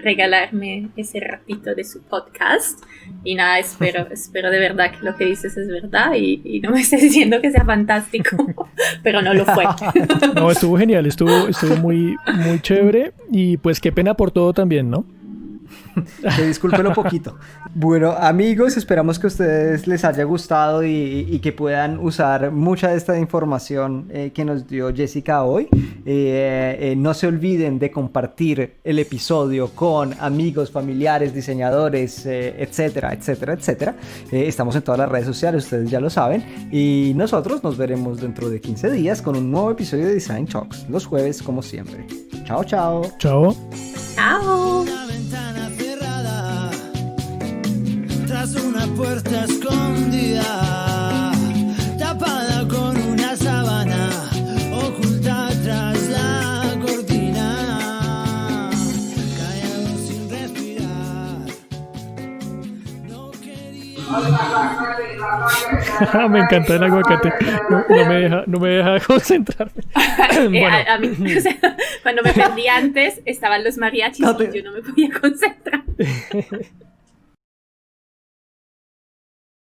regalarme ese ratito de su podcast. Y nada, espero de verdad que lo que dices es verdad y no me estés diciendo que sea fantástico. político, pero no lo fue. No, estuvo genial, estuvo muy, muy chévere y pues qué pena por todo también, ¿no? Que disculpen un poquito. Bueno, amigos, esperamos que a ustedes les haya gustado y que puedan usar mucha de esta información que nos dio Jessica hoy. No se olviden de compartir el episodio con amigos, familiares, diseñadores, etcétera, etcétera, etcétera. Estamos en todas las redes sociales, ustedes ya lo saben. Y nosotros nos veremos dentro de 15 días con un nuevo episodio de Design Talks, los jueves como siempre. Chao, chao. Chao. Chao. Tras una puerta escondida, tapada con una sábana, oculta tras la cortina, callado sin respirar. No quería. Me encanta el aguacate. No me deja concentrarme. Bueno. A mí, o sea, cuando me perdí antes, estaban los mariachis y yo no me podía concentrar.